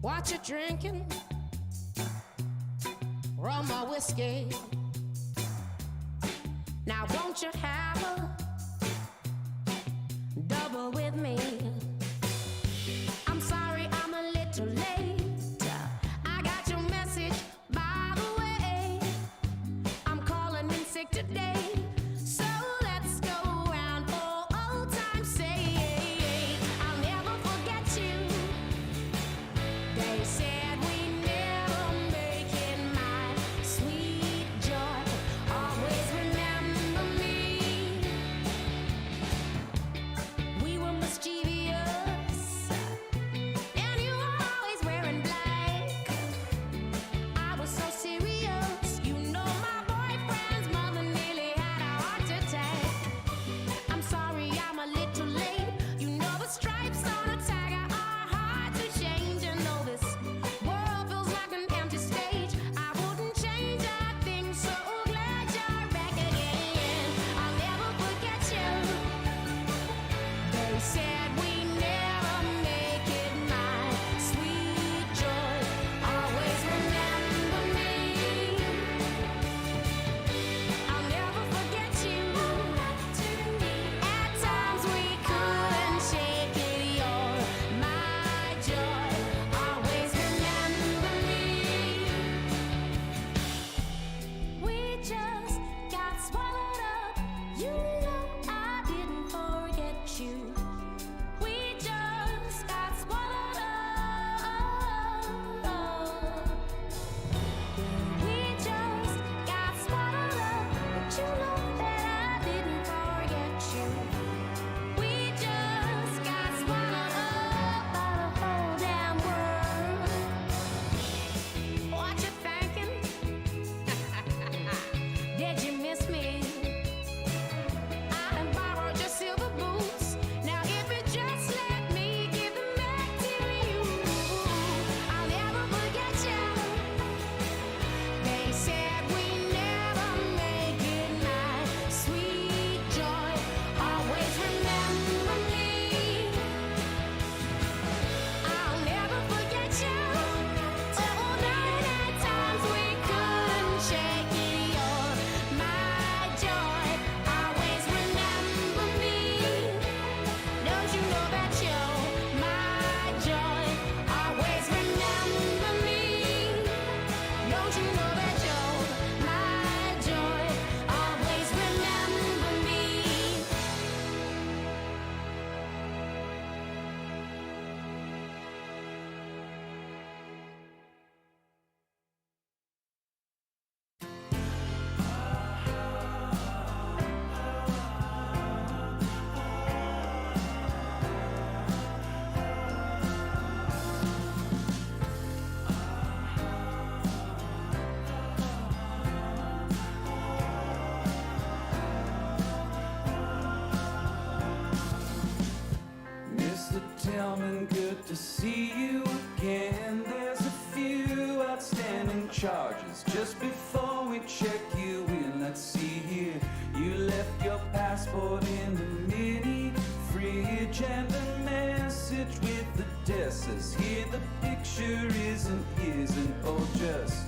What you drinking? Rum or whiskey? Now won't you have a double with me? I'm sorry I'm a little late. I got your message, by the way. I'm calling in sick today. So let's go round for old time's sake. I'll never forget you. They said we never make it, my sweet joy. Always remember me. We were mischievous, and you were always wearing black. I was so serious, you know my boyfriend's mother nearly had a heart attack. I'm sorry I'm a little late. You know the stripes on a tiger are hard to change. And though this world feels like an empty stage, I wouldn't change a thing. So glad you're back again. I'll never forget you. They said we never make it, my sweet joy. Always remember me. I'll never forget you. At times we couldn't shake it. You're my joy. Always remember me. We just got swallowed up. You know I didn't forget you. We just got swallowed up. We just got swallowed up. But you know that I didn't forget you. We just got swallowed up by the whole damn world. What you thinking? Did you miss me? I have borrowed your silver boots. Now if you just let me give them back to you, I'll never forget you. They said we never make it, my sweet joy. Always remember me. I'll never forget you. Oh, night at times we couldn't shake it. You're my joy. Always remember me. Don't you know that you're my joy? Always remember me. Don't you know that you're my joy? Always remember me. Mr. Tillman, good to see you again. There's a few outstanding charges. Just before we check you in, let's see here. You left your passport in the mini fridge and a message with the desk says here the picture isn't oh just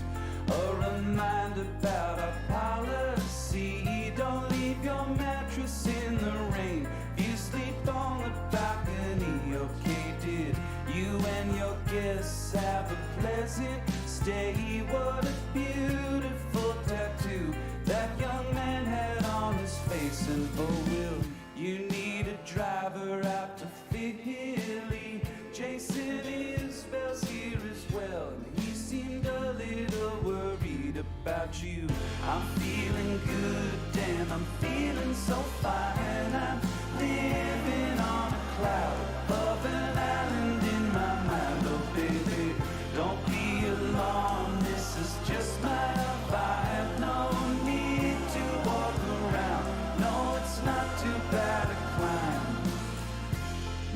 a reminder about our policy. Don't leave your mattress in the rain. If you sleep on the balcony, okay, did you and your guests have a pleasant stay? What a beautiful tattoo that young man had on his face. And oh, will you need a driver out to Philly? Jason Isbell's here as well, and he seemed a little worried about you. I'm feeling good, damn, I'm feeling so fine. I'm living on a cloud above an island in my mind. Oh baby, don't be alarmed, this is just my vibe. No need to walk around, no, it's not too bad a climb.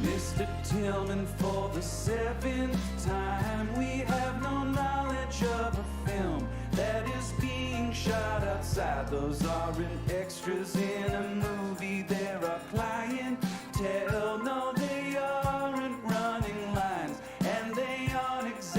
Mr. Tillman, for the 7th time, we have no knowledge of a film that is being shot outside. Those aren't extras in a movie, they're our clientele. No, they aren't running lines, and they aren't exactly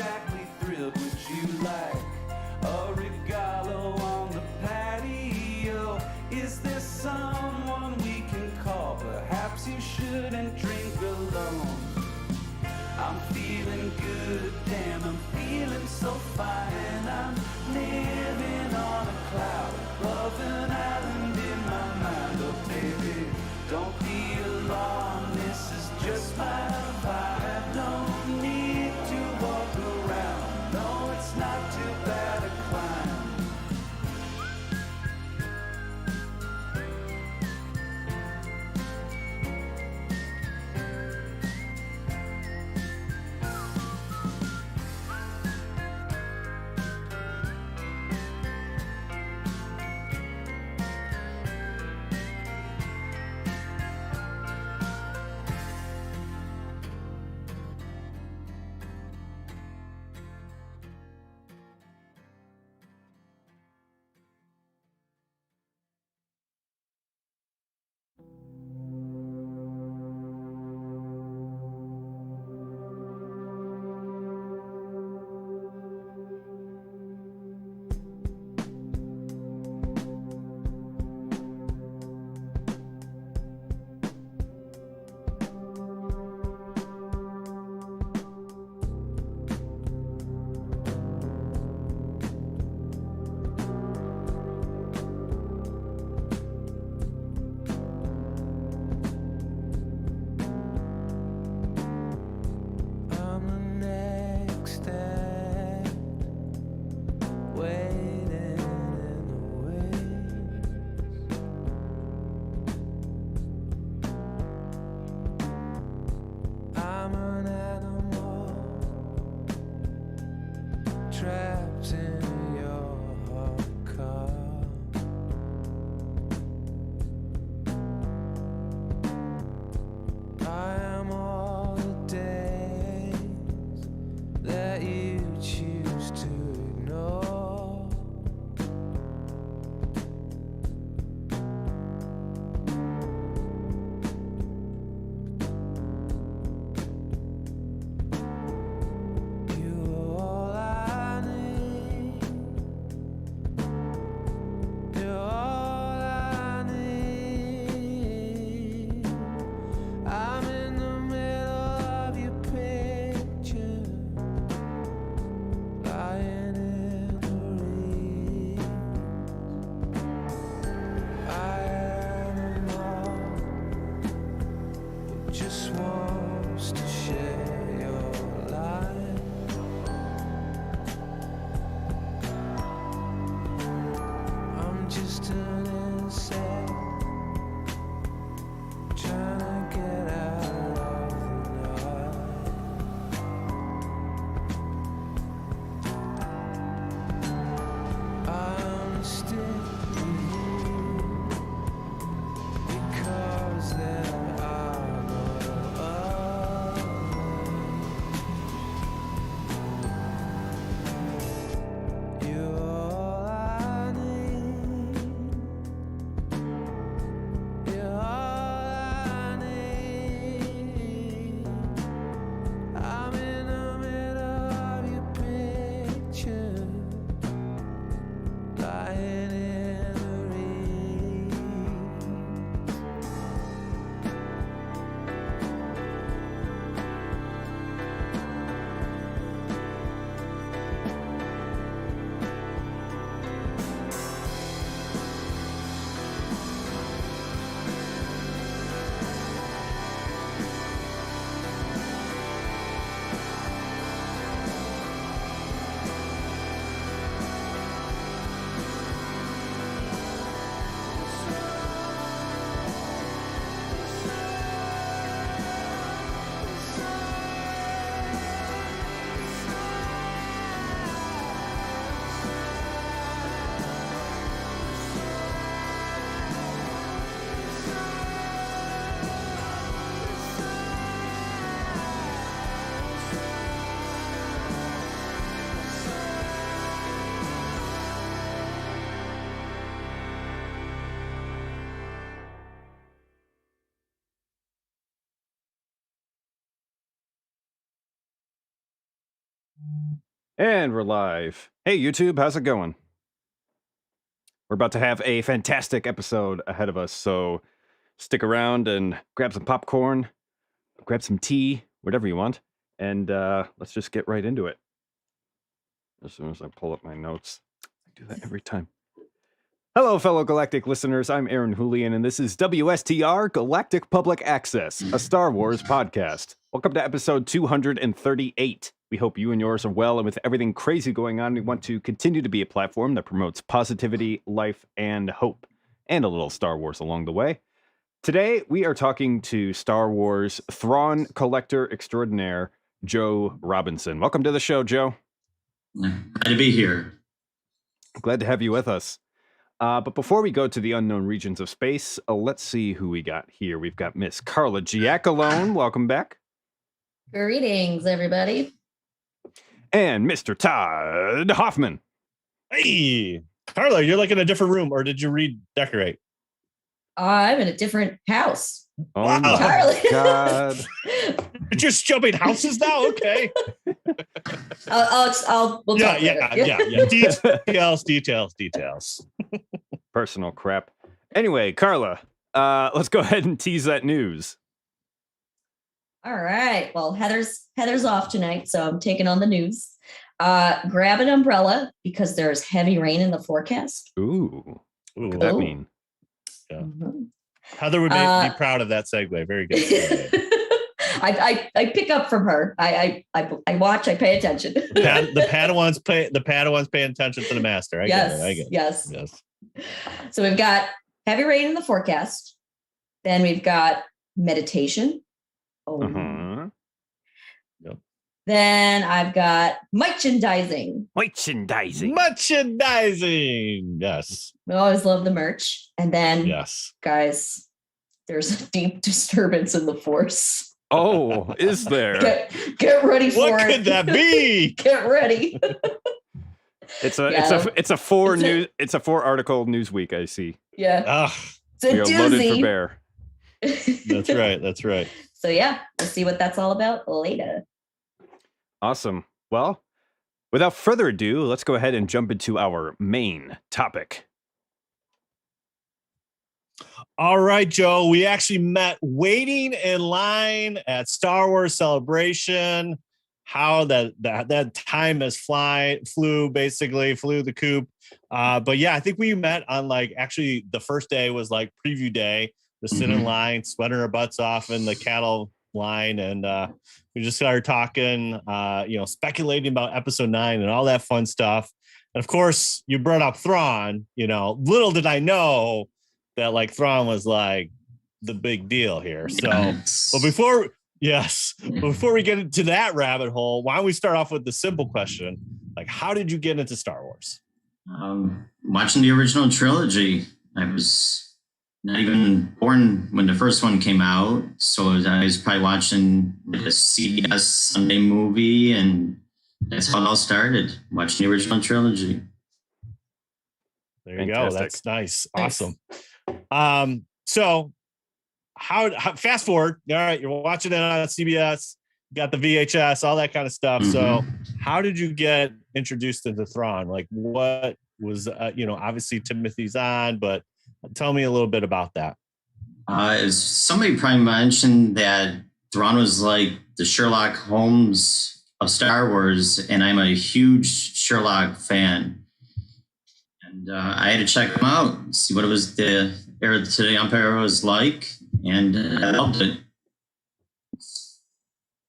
And we're live. Hey, YouTube, how's it going? We're about to have a fantastic episode ahead of us, so stick around and grab some popcorn, grab some tea, whatever you want, and let's just get right into it. As soon as I pull up my notes, I do that every time. Hello, fellow Galactic listeners. I'm Aaron Julian, and this is WSTR Galactic Public Access, a Star Wars podcast. Welcome to episode 238. We hope you and yours are well, and with everything crazy going on, we want to continue to be a platform that promotes positivity, life, and hope, and a little Star Wars along the way. Today, we are talking to Star Wars Thrawn collector extraordinaire, Joe Robinson. Welcome to the show, Joe. Glad to be here. Glad to have you with us. But before we go to the unknown regions of space, let's see who we got here. We've got Miss Carla Giacalone. Welcome back. Greetings, everybody. And Mr. Todd Hoffman. Hey, Carla, you're like in a different room, or did you redecorate? I'm in a different house. Oh Wow. my Entirely. God. You're just jumping houses now? Okay. We'll talk Yeah. Details. Personal crap. Anyway, Carla, let's go ahead and tease that news. All right. Well, Heather's off tonight, so I'm taking on the news. Grab an umbrella because there's heavy rain in the forecast. Ooh, what Ooh. could that Ooh. mean? Yeah. Mhm. Heather would be proud of that segue. Very good. I pick up from her. I watch. I pay attention. The Padawans paying attention to the master. I get it. Yes. Yes. So we've got heavy rain in the forecast. Then we've got meditation. Oh. Uh-huh. Then I've got merchandising. Merchandising. Yes. We always love the merch. And then, Yes. guys, there's a deep disturbance in the force. Oh, is there? Get ready for What it. could that be? Get ready. It's a Yeah. 4 article news week, I see. Yeah. Ah, It's a We are loaded for doozy. bear. that's right. So yeah, we'll see what that's all about later. Awesome. Well, without further ado, let's go ahead and jump into our main topic. All right, Joe. We actually met waiting in line at Star Wars Celebration. How that time has flew the coop. But yeah, I think we met on actually the first day was preview day. Just sitting in line, sweating our butts off in the cattle line, and we just started talking, speculating about episode 9 and all that fun stuff. And of course, you brought up Thrawn. Little did I know that Thrawn was the big deal here. So, but before we get into that rabbit hole, why don't we start off with the simple question? How did you get into Star Wars? Watching the original trilogy. I was not even born when the first one came out, so I was probably watching the CBS Sunday movie, and that's how it all started, watching the original trilogy. There you Fantastic. go. That's nice. Awesome. So how fast forward, all right, you're watching it on CBS, got the VHS, all that kind of stuff. So how did you get introduced into Thrawn? What was, obviously Timothy's on, but tell me a little bit about that. Somebody probably mentioned that Thrawn was like the Sherlock Holmes of Star Wars, and I'm a huge Sherlock fan. And I had to check him out, see what it was the Heir to the Empire was like, and I loved it.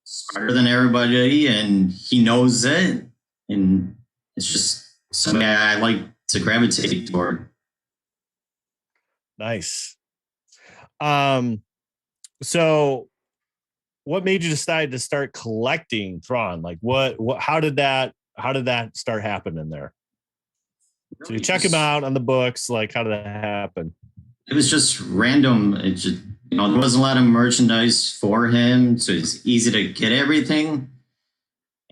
Smarter than everybody, and he knows it, and it's just something I like to gravitate toward. Nice. So what made you decide to start collecting Thrawn? How did that start happening there? So you check him out on the books, how did that happen? It was just random. It just, there wasn't a lot of merchandise for him, so it's easy to get everything.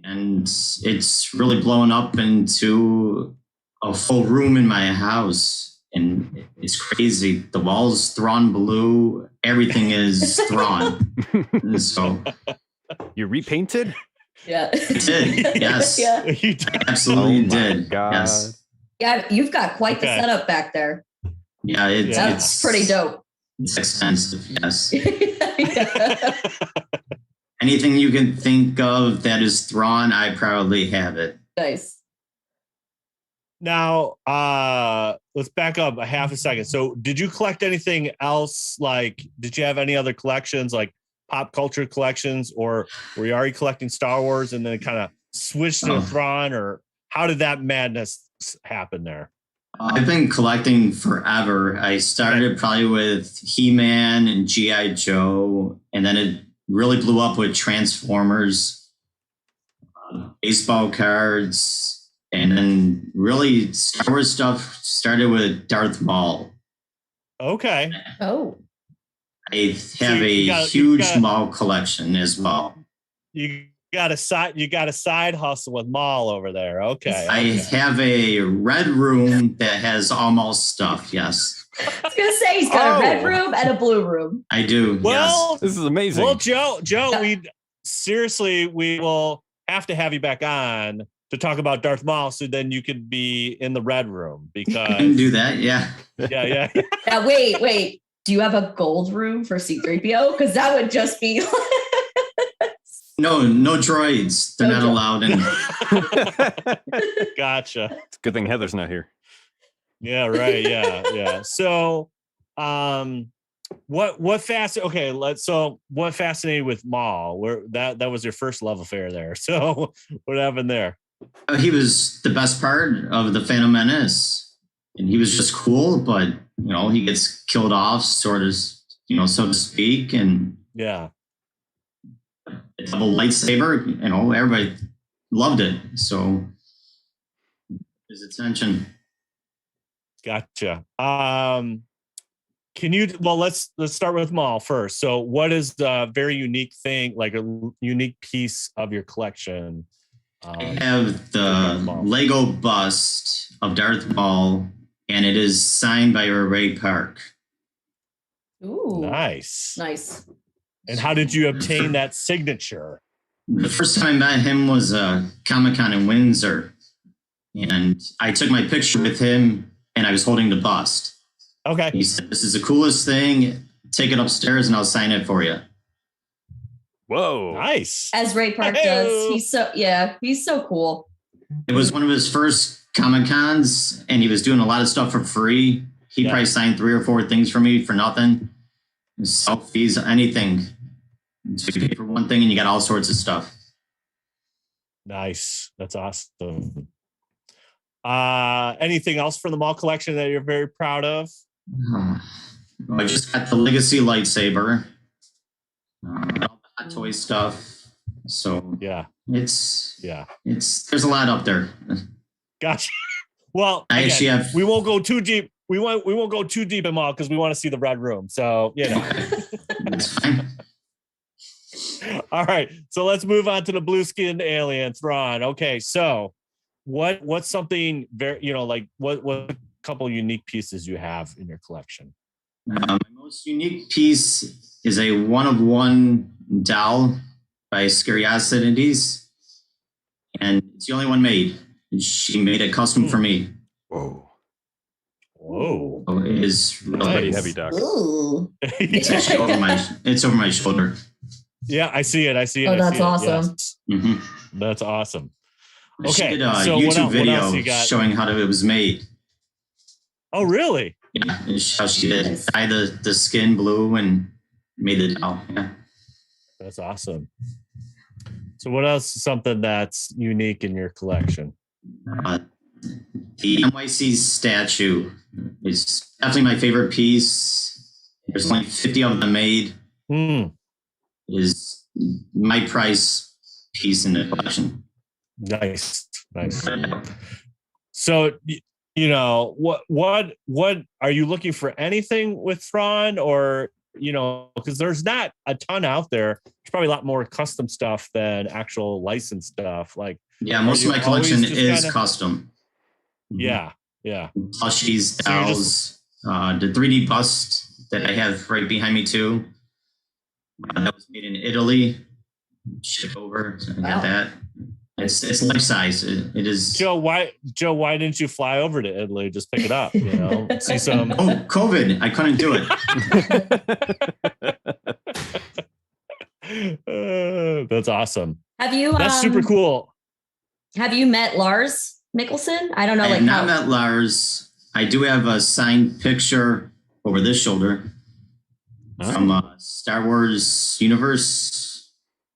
And it's really blown up into a full room in my house. And it's crazy. The walls Thrawn blue. Everything is Thrawn. So You repainted? Yeah. I did. Yes. Yeah. You I absolutely Oh my did. God. Yes. Yeah, you've got quite the Okay. setup back there. Yeah, it's Yeah. That's pretty dope. It's extensive. Yes. Yeah. Anything you can think of that is Thrawn, I proudly have it. Nice. Now, let's back up a half a second. So, did you collect anything else? Like, did you have any other collections, like pop culture collections, or were you already collecting Star Wars and then kind of switched to Oh. Thrawn, or how did that madness happen there? I've been collecting forever. I started probably with He-Man and G.I. Joe, and then it really blew up with Transformers, baseball cards, and then really Star Wars stuff started with Darth Maul. Okay. Oh. I have a huge Maul collection as well. You got a side hustle with Maul over there. Okay. I have a red room that has all Maul stuff. Yes, I was gonna say he's got a red Oh. room and a blue room. I do. Well, This is amazing. well, Joe, we will have to have you back on to talk about Darth Maul, so then you could be in the red room Yes, I can because do that. Yeah. yeah. Now wait. Do you have a gold room for C-3PO? Because that would just be No droids. They're No not allowed in. Gotcha. It's a good thing Heather's not here. Yeah, right. Yeah. So, what fascinated with Maul? Where that was your first love affair there. So, what happened there? He was the best part of the Phantom Menace, and he was just cool. But he gets killed off, sort of, so to speak, and Yeah. a double lightsaber. Everybody loved it. So his attention. Gotcha. Can you? Well, let's start with Maul first. So, what is the very unique thing, like a unique piece of your collection? I have the Maul. Lego bust of Darth Maul, and it is signed by Ray Park. ooh Nice. nice. And how did you obtain that signature? The first time I met him was Comic-Con in Windsor, and I took my picture with him, and I was holding the bust. Okay. He said, "This is the coolest thing. Take it upstairs, and I'll sign it for you." Whoa. Nice. As Ray Park does. He's so cool. It was one of his first Comic-Cons, and he was doing a lot of stuff for free. He Yeah. probably signed 3 or 4 things for me for nothing. Selfies, anything. So you pay for one thing, and you got all sorts of stuff. Nice. That's awesome. Anything else from the Maul collection that you're very proud of? I just got the Legacy lightsaber. All the Hot Toy stuff. So Yeah. it's Yeah. there's a lot up there. Gotcha. Well, I again, actually have. we won't go too deep. We won't go too deep in Maul because we want to see the red room. So It's fine. All right. So let's move on to the blue skinned alien, Thrawn. Okay. So what's something very, like what couple unique pieces you have in your collection? My most unique piece is a one-of-one doll by Scariosities, and it's the only one made. She made it custom for me. Whoa. Whoa. So it is That's pretty really heavy, Doc. Ooh. it's over my shoulder. Yeah, I see it. Oh, I that's see it. awesome. Yes. Mhm. That's awesome. She Okay, did a so what YouTube else video you got? showing how it was made. Oh, really? Yeah, it's how she did dye the skin blue and made the doll. Yeah. That's awesome. So what else is something that's unique in your collection? The NYC statue is definitely my favorite piece. There's only 50 of them made. Hmm. It is my price piece in the collection. Nice. So what are you looking for anything with Thrawn, or because there's not a ton out there. There's probably a lot more custom stuff than actual licensed stuff. Like, Yeah, most of you my collection always just is kinda- custom. yeah. Plushies, So you're dolls, the 3D bust that I have right behind me too. That was made in Italy. ship over. So I Wow. got that. It's life size. It is. Joe, why didn't you fly over to Italy? Just pick it up, see some. Oh, COVID! I couldn't do it. That's awesome. Have you? That's super cool. Have you met Lars Mikkelsen? I don't know. I Like have not how, met Lars. I do have a signed picture over this shoulder from Star Wars Universe.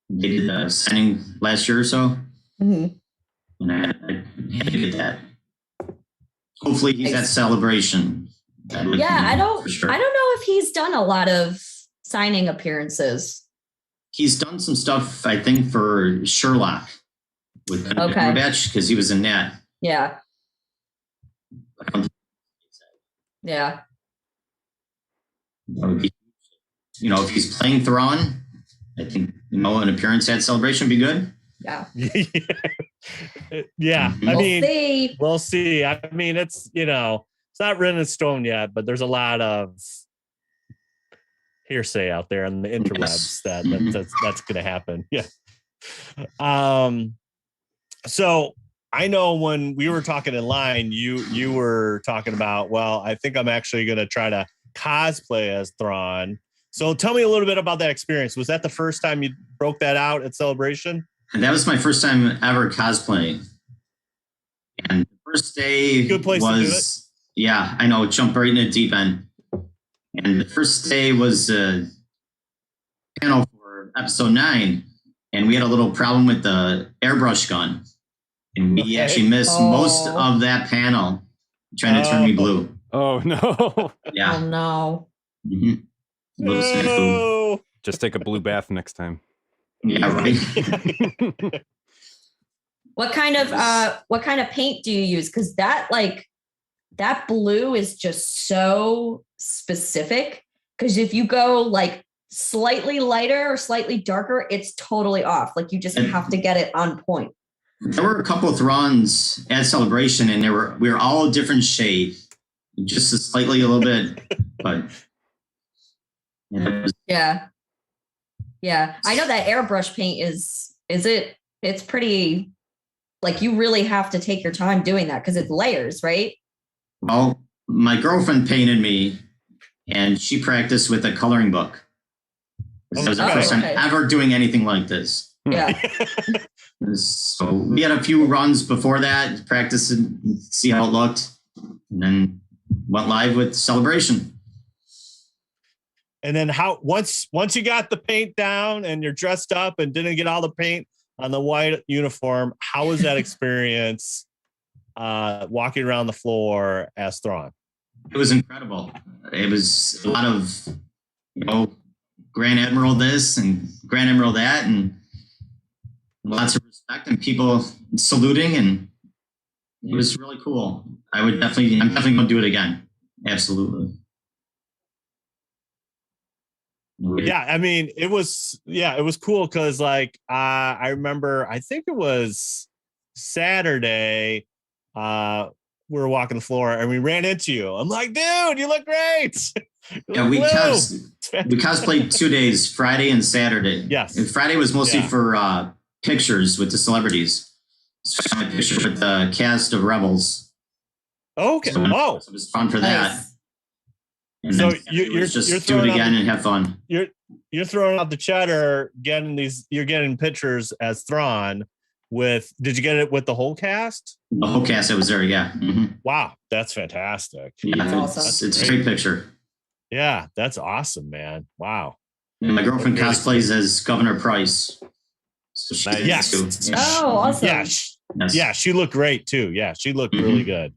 They did a signing last year or so, Mhm. and I had to get that. Hopefully, he's at Celebration. Yeah, I don't. For sure. I don't know if he's done a lot of signing appearances. He's done some stuff, I think, for Sherlock with Okay. Cumberbatch because he was in that. Yeah. Yeah. If he's playing Thrawn, I think an appearance at Celebration would be good. Yeah. Yeah. I We'll mean, see. we'll see. I mean, it's it's not written in stone yet, but there's a lot of hearsay out there on the interwebs that that's going to happen. Yeah. So I know when we were talking in line, you were talking about, well, I think I'm actually going to try to cosplay as Thrawn. So tell me a little bit about that experience. Was that the first time you broke that out at Celebration? And that was my first time ever cosplaying. And the first day Good place to do it. Yeah, I know, jump right in the deep end. And the first day was a panel for episode 9, and we had a little problem with the airbrush gun. And we actually missed most of that panel trying to turn me blue. Oh no. Yeah. Oh no. Mhm. Little snafu. No. Just take a blue bath next time. Yeah, right. What kind of paint do you use? Because that blue is just so specific. Because if you go like slightly lighter or slightly darker, it's totally off. Like you just have to get it on point. There were a couple of Thrawns at Celebration, and we were all a different shade, just a little bit, but Yeah. Yeah. I know that airbrush paint it's pretty, like you really have to take your time doing that because it's layers, right? Well, my girlfriend painted me, and she practiced with a coloring book. That was the first time ever doing anything like this. Yeah. So we had a few runs before that, practice and see how it looked, and then went live with Celebration. And then once you got the paint down and you're dressed up and didn't get all the paint on the white uniform, how was that experience walking around the floor as Thrawn? It was incredible. It was a lot of, Grand Admiral this and Grand Admiral that, and lots of respect and people saluting, and it was really cool. I'm definitely going to do it again. Absolutely. Yeah, I mean, it was cool because I remember, I think it was Saturday, we were walking the floor and we ran into you. I'm like, dude, you look great. Yeah, we cosplayed 2 days, Friday and Saturday. Yes. And Friday was mostly for pictures with the celebrities. So I had a picture with the cast of Rebels. Okay. So it was fun for that. Nice. And So then you're just do it again and have fun. You're throwing out the cheddar, you're getting pictures as Thrawn did you get it with the whole cast? The whole cast that was there, yeah. Mm-hmm. Wow, that's fantastic. Yeah, That's awesome. it's a great picture. Yeah, that's awesome, man. Wow. And my girlfriend cosplays as Governor Price. So she's in it Yes. too. Oh, awesome. Yeah, Yes. yeah, she looked great too. Yeah, she looked really good.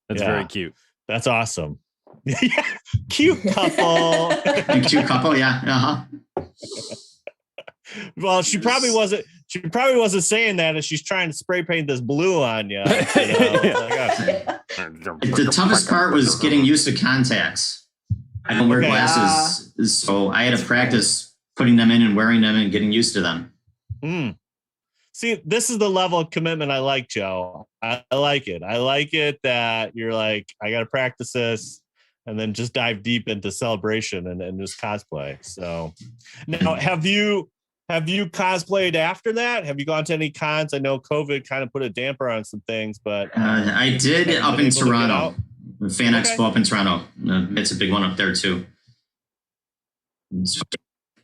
That's Yeah. very cute. That's awesome. Yeah, cute couple. A cute couple, yeah. Uh-huh. Well, she probably wasn't saying that as she's trying to spray paint this blue on you. The toughest part was getting used to contacts. I don't wear Okay. glasses, so I had to practice putting them in and wearing them and getting used to them. See, this is the level of commitment I like, Joe. I like it. I like it that you're like, I got to practice this and then just dive deep into Celebration and just cosplay. So now have you Have you cosplayed after that? Have you gone to any cons? I know COVID kind of put a damper on some things, but I did have you up been in able to get Toronto, out? the Fan Okay. Expo up in Toronto. It's a big one up there too. So,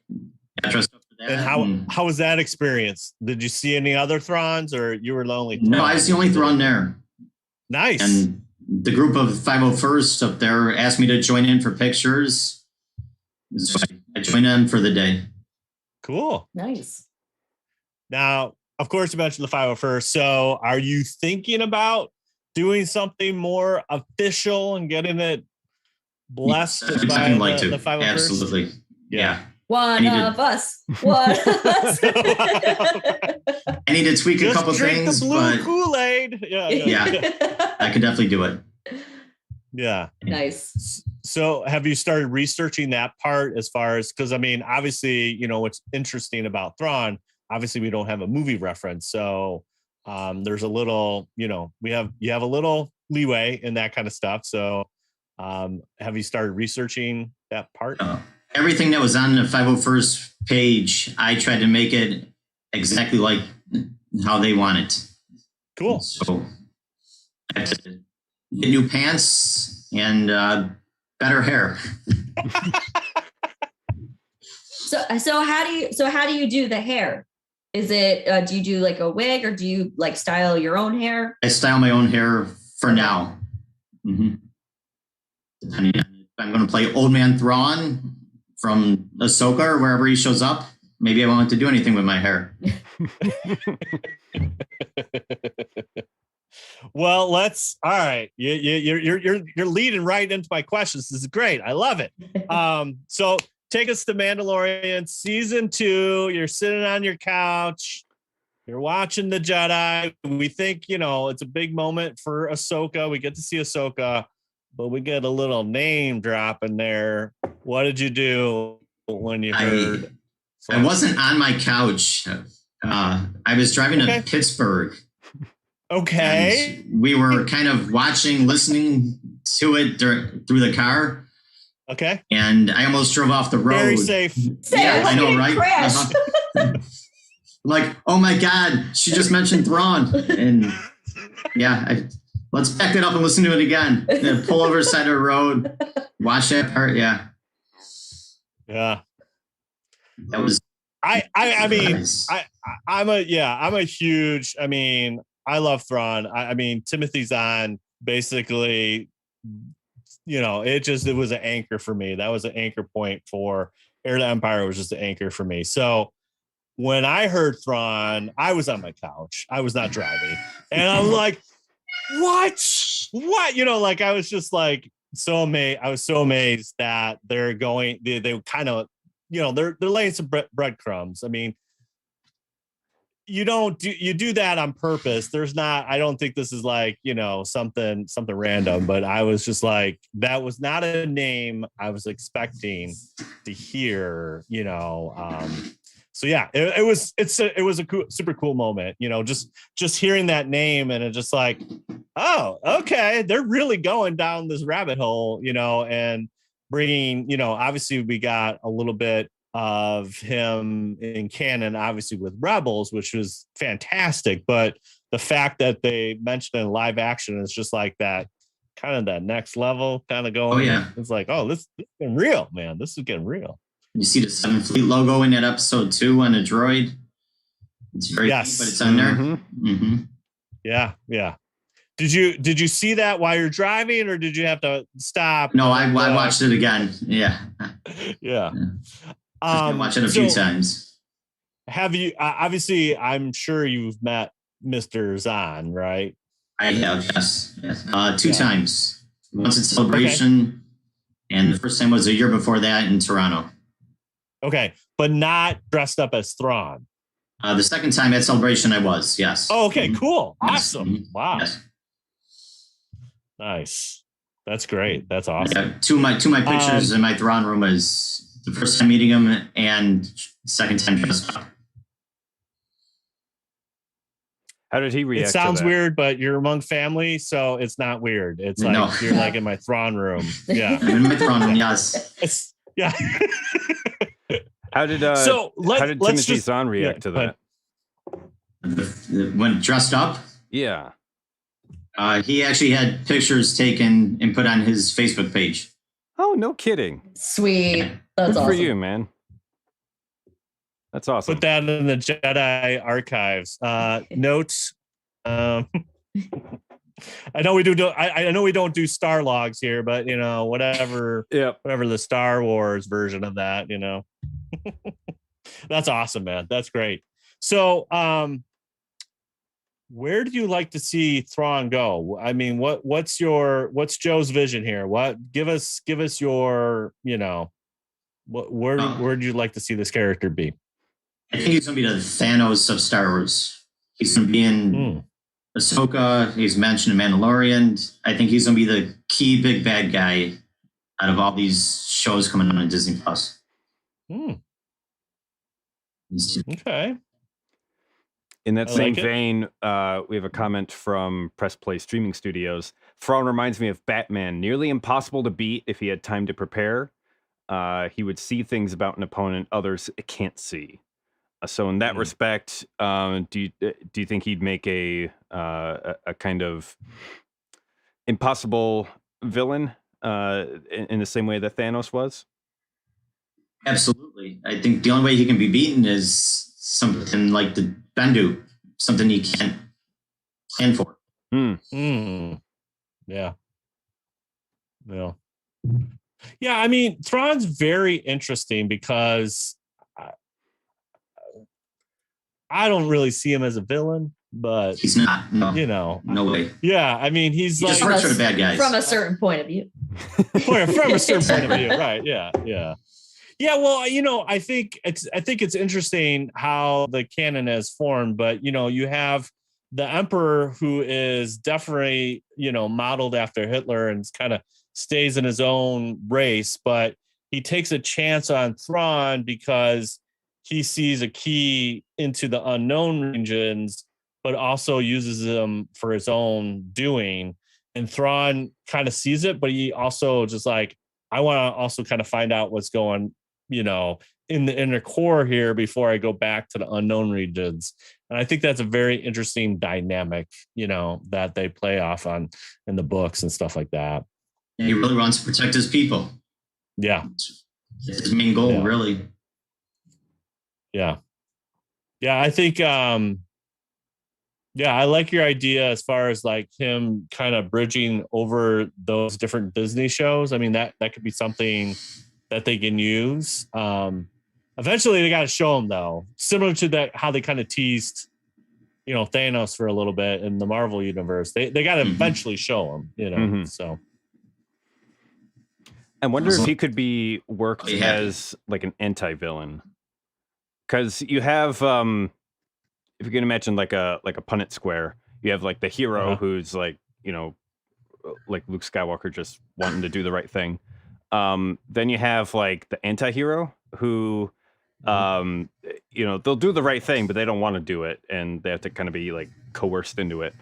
yeah, dressed up for that. And how was that experience? Did you see any other Thrawns, or you were the only No, Thrawn? I was the only Thrawn there. Nice. And the group of 501st up there asked me to join in for pictures. So I joined in for the day. Cool. Nice. Now, of course, you mentioned the 501st. So are you thinking about doing something more official and getting it blessed Yes, by I'd like the to. 501st? Absolutely. Yeah. One I need of to- us. One of us. I need to tweak a Just couple drink things, the blue but Kool-Aid. Yeah. I could definitely do it. Yeah. Nice. So have you started researching that part as far as, because I mean, obviously, you know, what's interesting about Thrawn, obviously we don't have a movie reference. So there's a little, you know, you have a little leeway in that kind of stuff. So have you started researching that part? Everything that was on the 501st page, I tried to make it exactly like how they want it. Cool. So I have to get new pants and better hair. So how do you do the hair? Is it do you do like a wig, or do you like style your own hair? I style my own hair for now. Mm-hmm. Depending on if I'm going to play Old Man Thrawn from Ahsoka or wherever he shows up, maybe I won't have to do anything with my hair. Well, all right. You're leading right into my questions. This is great. I love it. So take us to Mandalorian season 2. You're sitting on your couch. You're watching the Jedi. We think, you know, it's a big moment for Ahsoka. We get to see Ahsoka, but we get a little name drop in there. What did you do when you heard? I wasn't on my couch. I was driving to Pittsburgh. Okay. And we were kind of watching, listening to it through the car. Okay. And I almost drove off the road. Very safe. Yeah, I know, right? Crash. Like, oh my God, she just mentioned Thrawn. And yeah, let's back it up and listen to it again. And pull over side of the road, watch that part. Yeah. Yeah. That was. I'm a huge, I love Thrawn. I mean, Timothy Zahn basically, you know, it was an anchor for me. That was an anchor point for Heir to Empire. Was just an anchor for me. So when I heard Thrawn, I was on my couch. I was not driving. And I'm like, what? You know, like, I was just like, so amazed. I was so amazed that they're going, they kind of, you know, they're laying some breadcrumbs. I mean, you do that on purpose. There's not, I don't think this is like, you know, something random, but I was just like, that was not a name I was expecting to hear, you know. So yeah, it was a cool, super cool moment, you know, just hearing that name, and it just like, oh, okay, they're really going down this rabbit hole, you know, and bringing, you know, obviously we got a little bit of him in canon, obviously with Rebels, which was fantastic, but the fact that they mentioned it in live action is just like that, kind of that next level kind of going. Oh yeah, it's like, oh, this is getting real, man. This is getting real. You see the 7th Fleet logo in that episode 2 on a droid. It's very yes, deep, but it's on there. Mm-hmm. Yeah. Did you see that while you're driving, or did you have to stop? No, I watched it again. Yeah. Yeah. I've watched it a few times. Have you? Obviously, I'm sure you've met Mr. Zahn, right? I have, yes. 2 times. Once at Celebration, and the first time was a year before that in Toronto. Okay, but not dressed up as Thrawn. The second time at Celebration, I was, yes. Oh, okay, cool, Yes. awesome, Mhm. wow, Yes. Nice. That's great. That's awesome. Two of my pictures in my Thrawn room is the first time meeting him and second time dressed up. How did he react? It sounds to that? weird, but you're among family, so it's not weird. It's like No. you're like in my Thrawn room. Yeah. I'm in my Thrawn room, yes. It's yeah. How did So how did let's Timothy just Zahn react to that? When dressed up, Yeah. he actually had pictures taken and put on his Facebook page. Oh, no kidding. Sweet. That's Good awesome. for you, man. That's awesome. put that in the Jedi archives. Notes. I know we do. I know we don't do Star logs here, but whatever. Yep. Whatever the Star Wars version of that. That's awesome, man. That's great. So, where do you like to see Thrawn go? I mean, what's Joe's vision here? Give us your, where do you like to see this character be? I think he's going to be the Thanos of Star Wars. He's going to be in Ahsoka. He's mentioned in Mandalorian. I think he's going to be the key big bad guy out of all these shows coming on Disney Plus. Okay. In that I same like it. vein, we have a comment from Press Play Streaming Studios. Thrawn reminds me of Batman, nearly impossible to beat if he had time to prepare. He would see things about an opponent others can't see. So in that respect, do you think he'd make a kind of impossible villain in the same way that Thanos was? Absolutely. I think the only way he can be beaten is something like the Bendu, something you can't plan for. Yeah. Yeah, I mean, Thrawn's very interesting because I don't really see him as a villain, but He's not. No. No way. Yeah, I mean, he's He like just works for the bad guys. From a certain point of view. from a certain point of view, right? Yeah. Well, I think it's interesting how the canon has formed, but you have the Emperor who is definitely modeled after Hitler and kind of stays in his own race, but he takes a chance on Thrawn because he sees a key into the unknown regions, but also uses them for his own doing. And Thrawn kind of sees it, but he also just like, I want to also kind of find out what's going, in the inner core here before I go back to the unknown regions. And I think that's a very interesting dynamic, that they play off on in the books and stuff like that. And he really wants to protect his people. Yeah. It's his main goal, really. Yeah. I think, I like your idea as far as like him kind of bridging over those different Disney shows. I mean, that could be something that they can use. Eventually they got to show him though, similar to that, how they kind of teased, Thanos for a little bit in the Marvel universe. They got to eventually show him, so. I wonder if he could be worked as like an anti-villain. Because you have, if you can imagine like a Punnett square, you have like the hero who's like, like Luke Skywalker just wanting to do the right thing. Then you have like the anti-hero who, they'll do the right thing, but they don't want to do it. And they have to kind of be like coerced into it.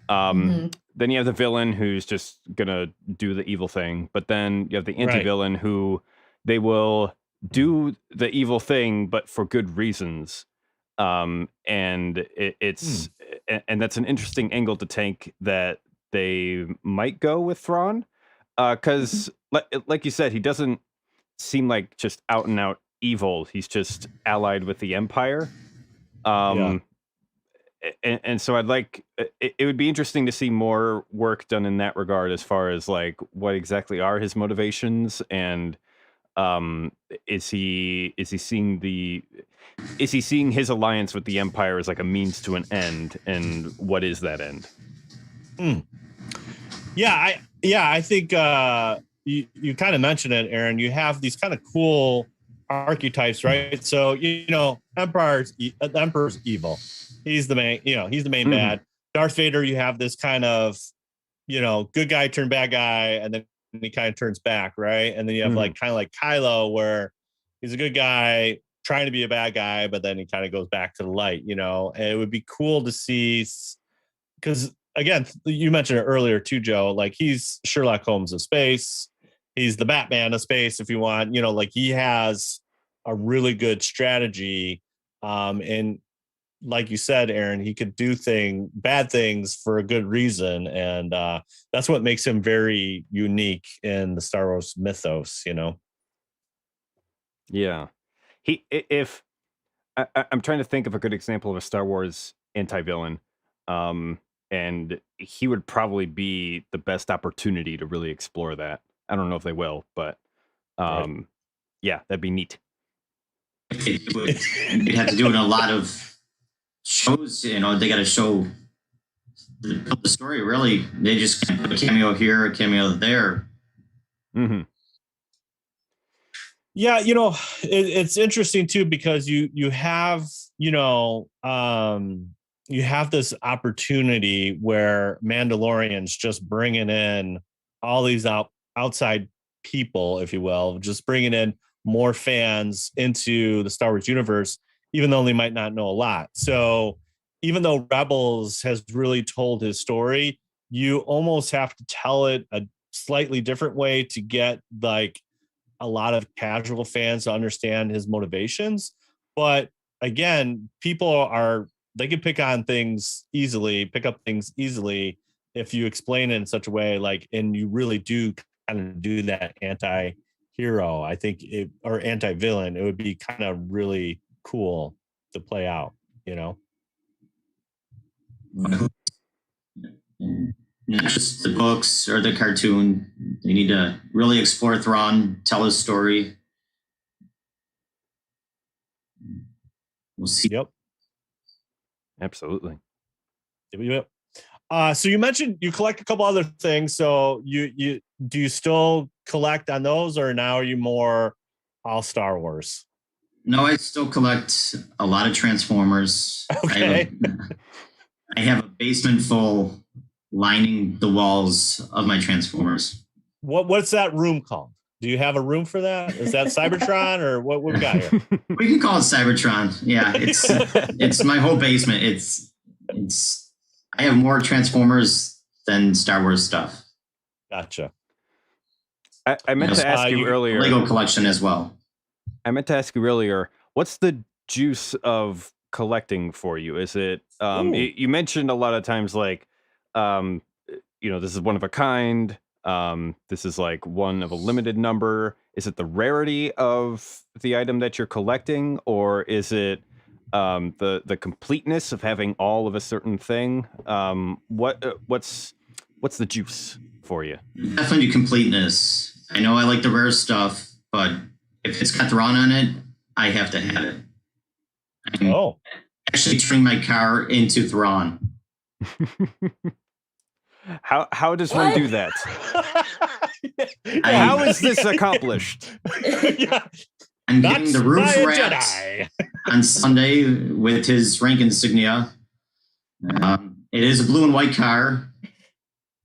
Then you have the villain who's just going to do the evil thing. But then you have the anti-villain who they will do the evil thing, but for good reasons. And it's and that's an interesting angle to take that they might go with Thrawn. Because like you said, he doesn't seem like just out and out evil. He's just allied with the Empire. And so I'd like it would be interesting to see more work done in that regard as far as like what exactly are his motivations, and is he seeing his alliance with the Empire as like a means to an end, and what is that end? I think you kind of mentioned it, Aaron. You have these kind of cool archetypes, right? So the Emperor's evil. He's the main, he's the main bad. Darth Vader, you have this kind of, good guy turn bad guy, and then he kind of turns back, right? And then you have like kind of like Kylo, where he's a good guy trying to be a bad guy, but then he kind of goes back to the light, And it would be cool to see, because again, you mentioned it earlier too, Joe. Like he's Sherlock Holmes of space. He's the Batman of space, if you want. Like he has a really good strategy. And like you said, Aaron, he could do bad things for a good reason. And that's what makes him very unique in the Star Wars mythos, you know? Yeah. If I'm trying to think of a good example of a Star Wars anti-villain. And he would probably be the best opportunity to really explore that. I don't know if they will, but yeah, that'd be neat. You'd have to do it in a lot of shows. You know, they got to show the story. Really, they just kind of put a cameo here, a cameo there. Mm-hmm. Yeah, you know, it's interesting too because you have, you know, you have this opportunity where Mandalorians just bringing in all these outside people, if you will, just bringing in more fans into the Star Wars universe, even though they might not know a lot. So even though Rebels has really told his story, you almost have to tell it a slightly different way to get like a lot of casual fans to understand his motivations. But again, they can pick up things easily if you explain it in such a way, like, and you really do kind of do that anti-hero, I think, or anti-villain, it would be kind of really cool to play out, you know? Not just the books or the cartoon. They need to really explore Thrawn, tell his story. We'll see. Yep. Absolutely. Yep. So you mentioned you collect a couple other things. So you do you still collect on those, or now are you more all Star Wars? No, I still collect a lot of Transformers. Okay. I have a basement full, lining the walls of my Transformers. What's that room called? Do you have a room for that? Is that Cybertron or what we got here? We can call it Cybertron. Yeah, it's my whole basement. It's I have more Transformers than Star Wars stuff. Gotcha. I meant to ask you earlier. Lego collection as well. I meant to ask you earlier, what's the juice of collecting for you? Is it you mentioned a lot of times like this is one of a kind. This is like one of a limited number. Is it the rarity of the item that you're collecting, or is it the completeness of having all of a certain thing? What's the juice for you? Definitely completeness. I know I like the rare stuff, but if it's got Thrawn on it, I have to have it. I'm actually turning my car into Thrawn. How does one do that? How is this accomplished? I'm getting the roof wrapped on Sunday with his rank insignia. It is a blue and white car.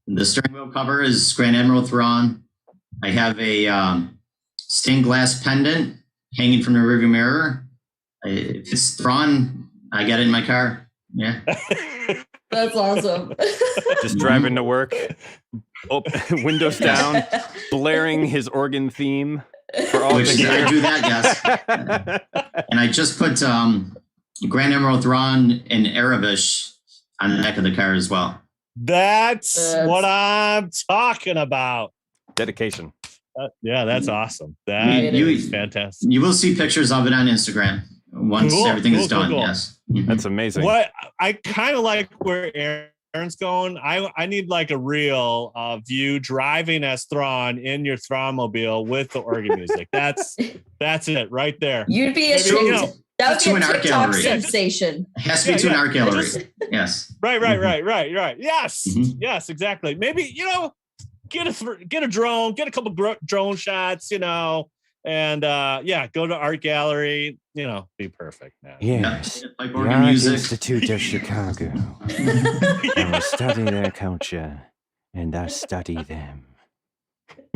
The steering wheel cover is Grand Admiral Thrawn. I have a stained glass pendant hanging from the rearview mirror. If it's Thrawn, I got it in my car. Yeah. That's awesome. Just driving to work, windows down, blaring his organ theme for all Which to hear. I do that, yes. And I just put Grand Admiral Thrawn in Arabish on the back of the car as well. That's what I'm talking about. Dedication. Yeah, that's awesome. That is fantastic. You will see pictures of it on Instagram once everything is done. Cool. Yes. That's amazing. What I kind of like where Aaron's going. I need like a real view driving as Thrawn in your Thrawn mobile with the organ music. That's it right there. You'd be that would be a TikTok sensation. It has to be to an art gallery. Yes. Right. Yes. Mm-hmm. Yes, exactly. Maybe, get a drone, get a couple drone shots, and go to art gallery, be perfect, man. Yes. The Art Institute of Chicago. I study their culture and I study them.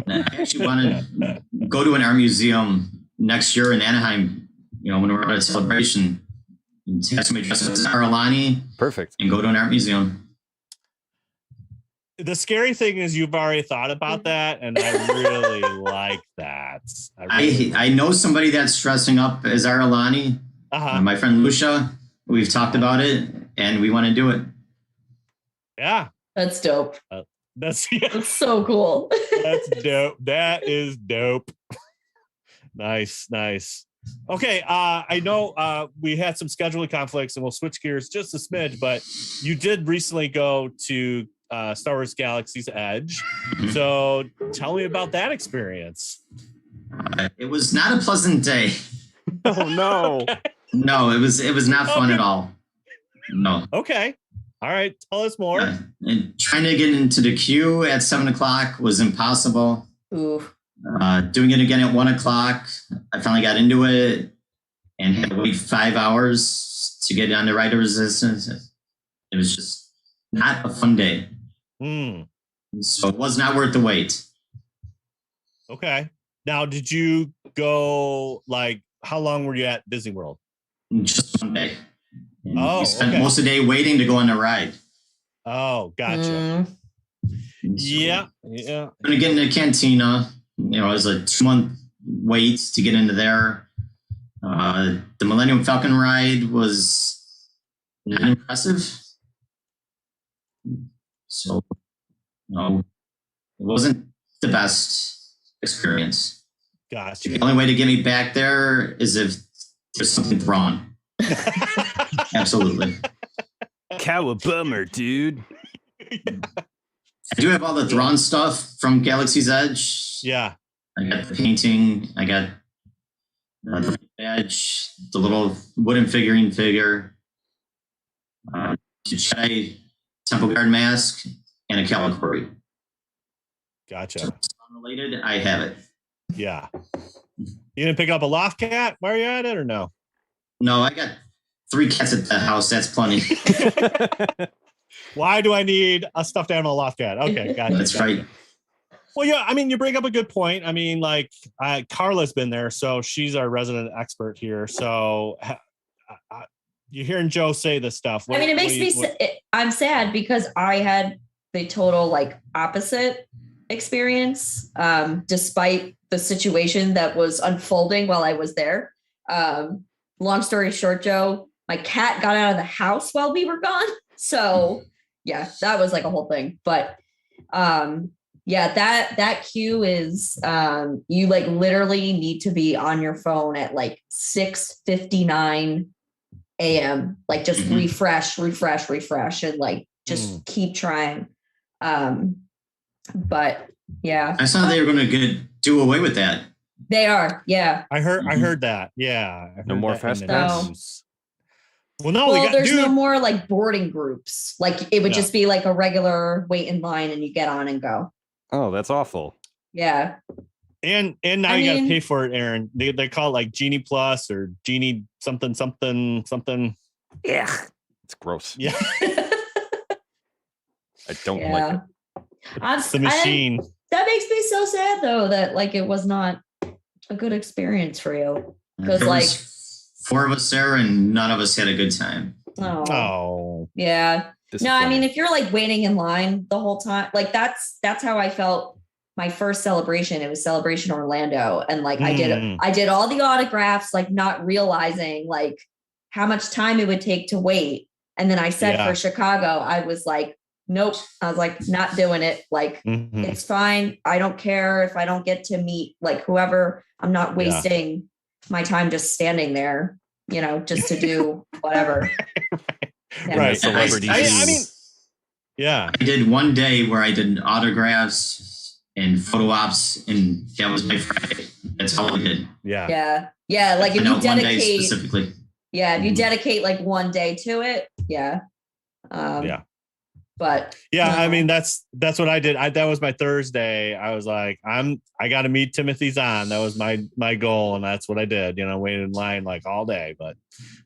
I actually want to go to an art museum next year in Anaheim, when we're at a celebration, and have somebody dress up as Aralani. Perfect. And go to an art museum. The scary thing is you've already thought about that, and I really like that. I know somebody that's dressing up as Aralani. My friend Lucia. We've talked about it, and we want to do it. Yeah, That's dope. That's so cool. That's dope. That is dope. Nice. Okay, I know we had some scheduling conflicts, and we'll switch gears just a smidge, but you did recently go to Star Wars Galaxy's Edge. Mm-hmm. So tell me about that experience. It was not a pleasant day. Oh no. No, it was not fun at all. No. Okay. All right. Tell us more. And trying to get into the queue at 7:00 was impossible. Ooh. Doing it again at 1:00, I finally got into it and had to wait 5 hours to get on the Rider Resistance. It was just not a fun day. So it was not worth the wait. Okay. Now, did you go, like, how long were you at Disney World? Just one day. And Oh, we spent okay. most of the day waiting to go on the ride. Oh, gotcha. Yeah. Going to get into Cantina. It was a 2-month wait to get into there. The Millennium Falcon ride was not impressive. So, no, it wasn't the best experience. Gotcha. The only way to get me back there is if there's something wrong. Absolutely. Cowabummer, dude. I do have all the Thrawn stuff from Galaxy's Edge. Yeah. I got the painting. I got the badge, the little wooden figure, the Jedi Temple Guard mask, and a Calicori. Gotcha. So unrelated, I have it. Yeah. You didn't pick up a loft cat while you're at it, or no? No, I got 3 cats at the house. That's plenty. Why do I need a stuffed animal loft cat? Okay, gotcha. That's right. Well, yeah, I mean, you bring up a good point. I mean, like, Carla's been there, so she's our resident expert here. So you're hearing Joe say this stuff. I mean, it makes me, I'm sad because I had the total like opposite experience, despite the situation that was unfolding while I was there. Long story short, Joe, my cat got out of the house while we were gone. So yeah, that was like a whole thing. But yeah, that queue is you like literally need to be on your phone at like 6:59 a.m. Like just refresh, and like just keep trying. But yeah, I saw they were going to do away with that. They are. Yeah, I heard that. Yeah, No more fast pass. Well, no, there's no more like boarding groups. Like it would just be like a regular wait in line, and you get on and go. Oh, that's awful. Yeah. And now you got to pay for it, Aaron. They call it like Genie Plus or Genie something. Yeah, it's gross. Yeah, I don't like it. It's the machine. That makes me so sad though that like it was not a good experience for you because There like was 4 of us there and none of us had a good time. Oh, yeah. No, I mean if you're like waiting in line the whole time, like that's how I felt my first celebration. It was Celebration Orlando, and like I did all the autographs, like not realizing like how much time it would take to wait. And then I said for Chicago, I was like, nope. I was like, not doing it. Like, it's fine. I don't care if I don't get to meet like whoever. I'm not wasting my time just standing there, you know, just to do whatever. Right. Celebrity. I mean, yeah. I did one day where I did autographs and photo ops, and that was my Friday. That's all I did. Yeah. Yeah. Like if you one day dedicate specifically. Yeah, if you dedicate like one day to it, But I mean that's what I did. That was my Thursday. I was like, I got to meet Timothy Zahn. That was my goal, and that's what I did. You know, waited in line like all day, but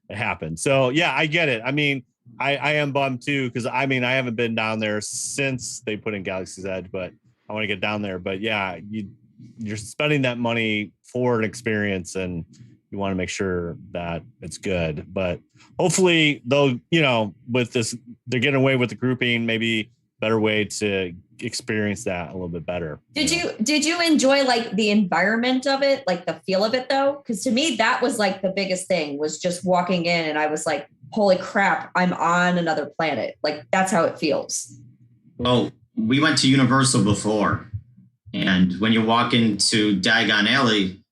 it happened. So yeah, I get it. I mean, I am bummed too because I mean I haven't been down there since they put in Galaxy's Edge, but I want to get down there. But yeah, you're spending that money for an experience, and you want to make sure that it's good. But hopefully, though, you know, with this, they're getting away with the grouping. Maybe better way to experience that a little bit better. Did you enjoy like the environment of it, like the feel of it though? Because to me, that was like the biggest thing, was just walking in and I was like, holy crap, I'm on another planet. Like that's how it feels. Well, we went to Universal before, and when you walk into Diagon Alley,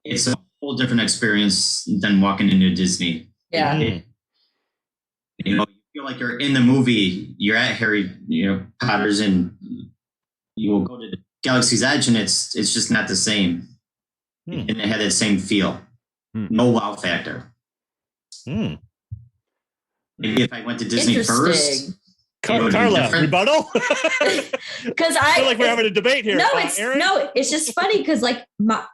it's a whole different experience than walking into Disney. Yeah. You feel like you're in the movie. You're at Harry, Potter's, and you will go to the Galaxy's Edge, and it's just not the same. And it had that same feel. No wow factor. Maybe if I went to Disney first. Carla, rebuttal? Because I feel like we're having a debate here. No, it's just funny because like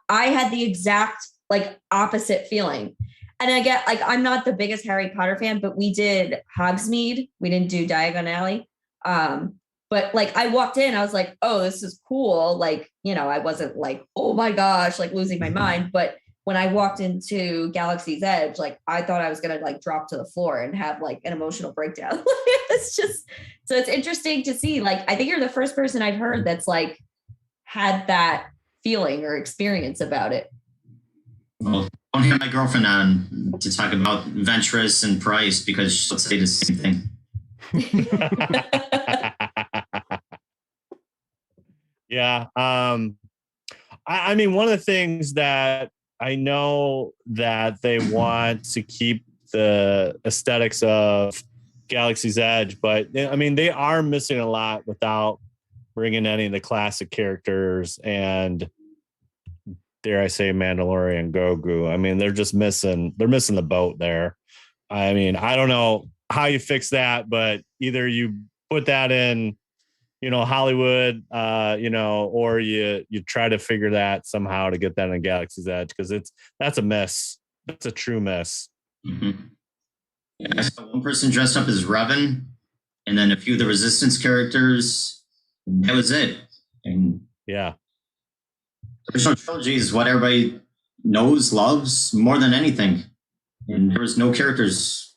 I had the exact like opposite feeling. And I get like, I'm not the biggest Harry Potter fan, but we did Hogsmeade. We didn't do Diagon Alley. But like I walked in, I was like, oh, this is cool. Like, I wasn't like, oh my gosh, like losing my mind. But when I walked into Galaxy's Edge, like I thought I was going to like drop to the floor and have like an emotional breakdown. It's just, so it's interesting to see. Like, I think you're the first person I've heard that's like had that feeling or experience about it. Well, I don't have my girlfriend on to talk about Ventress and Price because she'll say the same thing. Yeah. I mean, one of the things that I know that they want to keep the aesthetics of Galaxy's Edge, but I mean, they are missing a lot without bringing any of the classic characters and, dare I say, Mandalorian, Grogu. I mean, they're missing the boat there. I mean, I don't know how you fix that, but either you put that in, Hollywood, or you try to figure that somehow to get that in Galaxy's Edge, because that's a mess. That's a true mess. Mm-hmm. Yeah, I saw one person dressed up as Revan, and then a few of the Resistance characters. That was it. And yeah. The original trilogy is what everybody knows, loves more than anything. And there was no characters.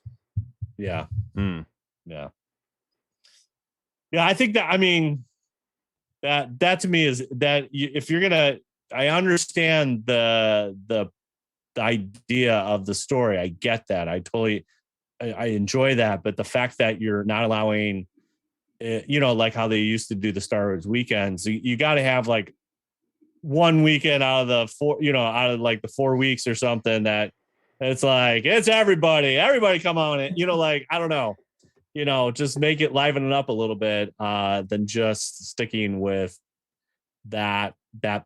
Yeah. Yeah. Yeah, I think that, I mean, that to me is that if you're going to, I understand the idea of the story. I get that. I enjoy that. But the fact that you're not allowing, like how they used to do the Star Wars weekends, you got to have like one weekend out of the four, out of like the 4 weeks or something, that it's like, it's everybody come on it, like, I don't know, just make it liven it up a little bit, than just sticking with that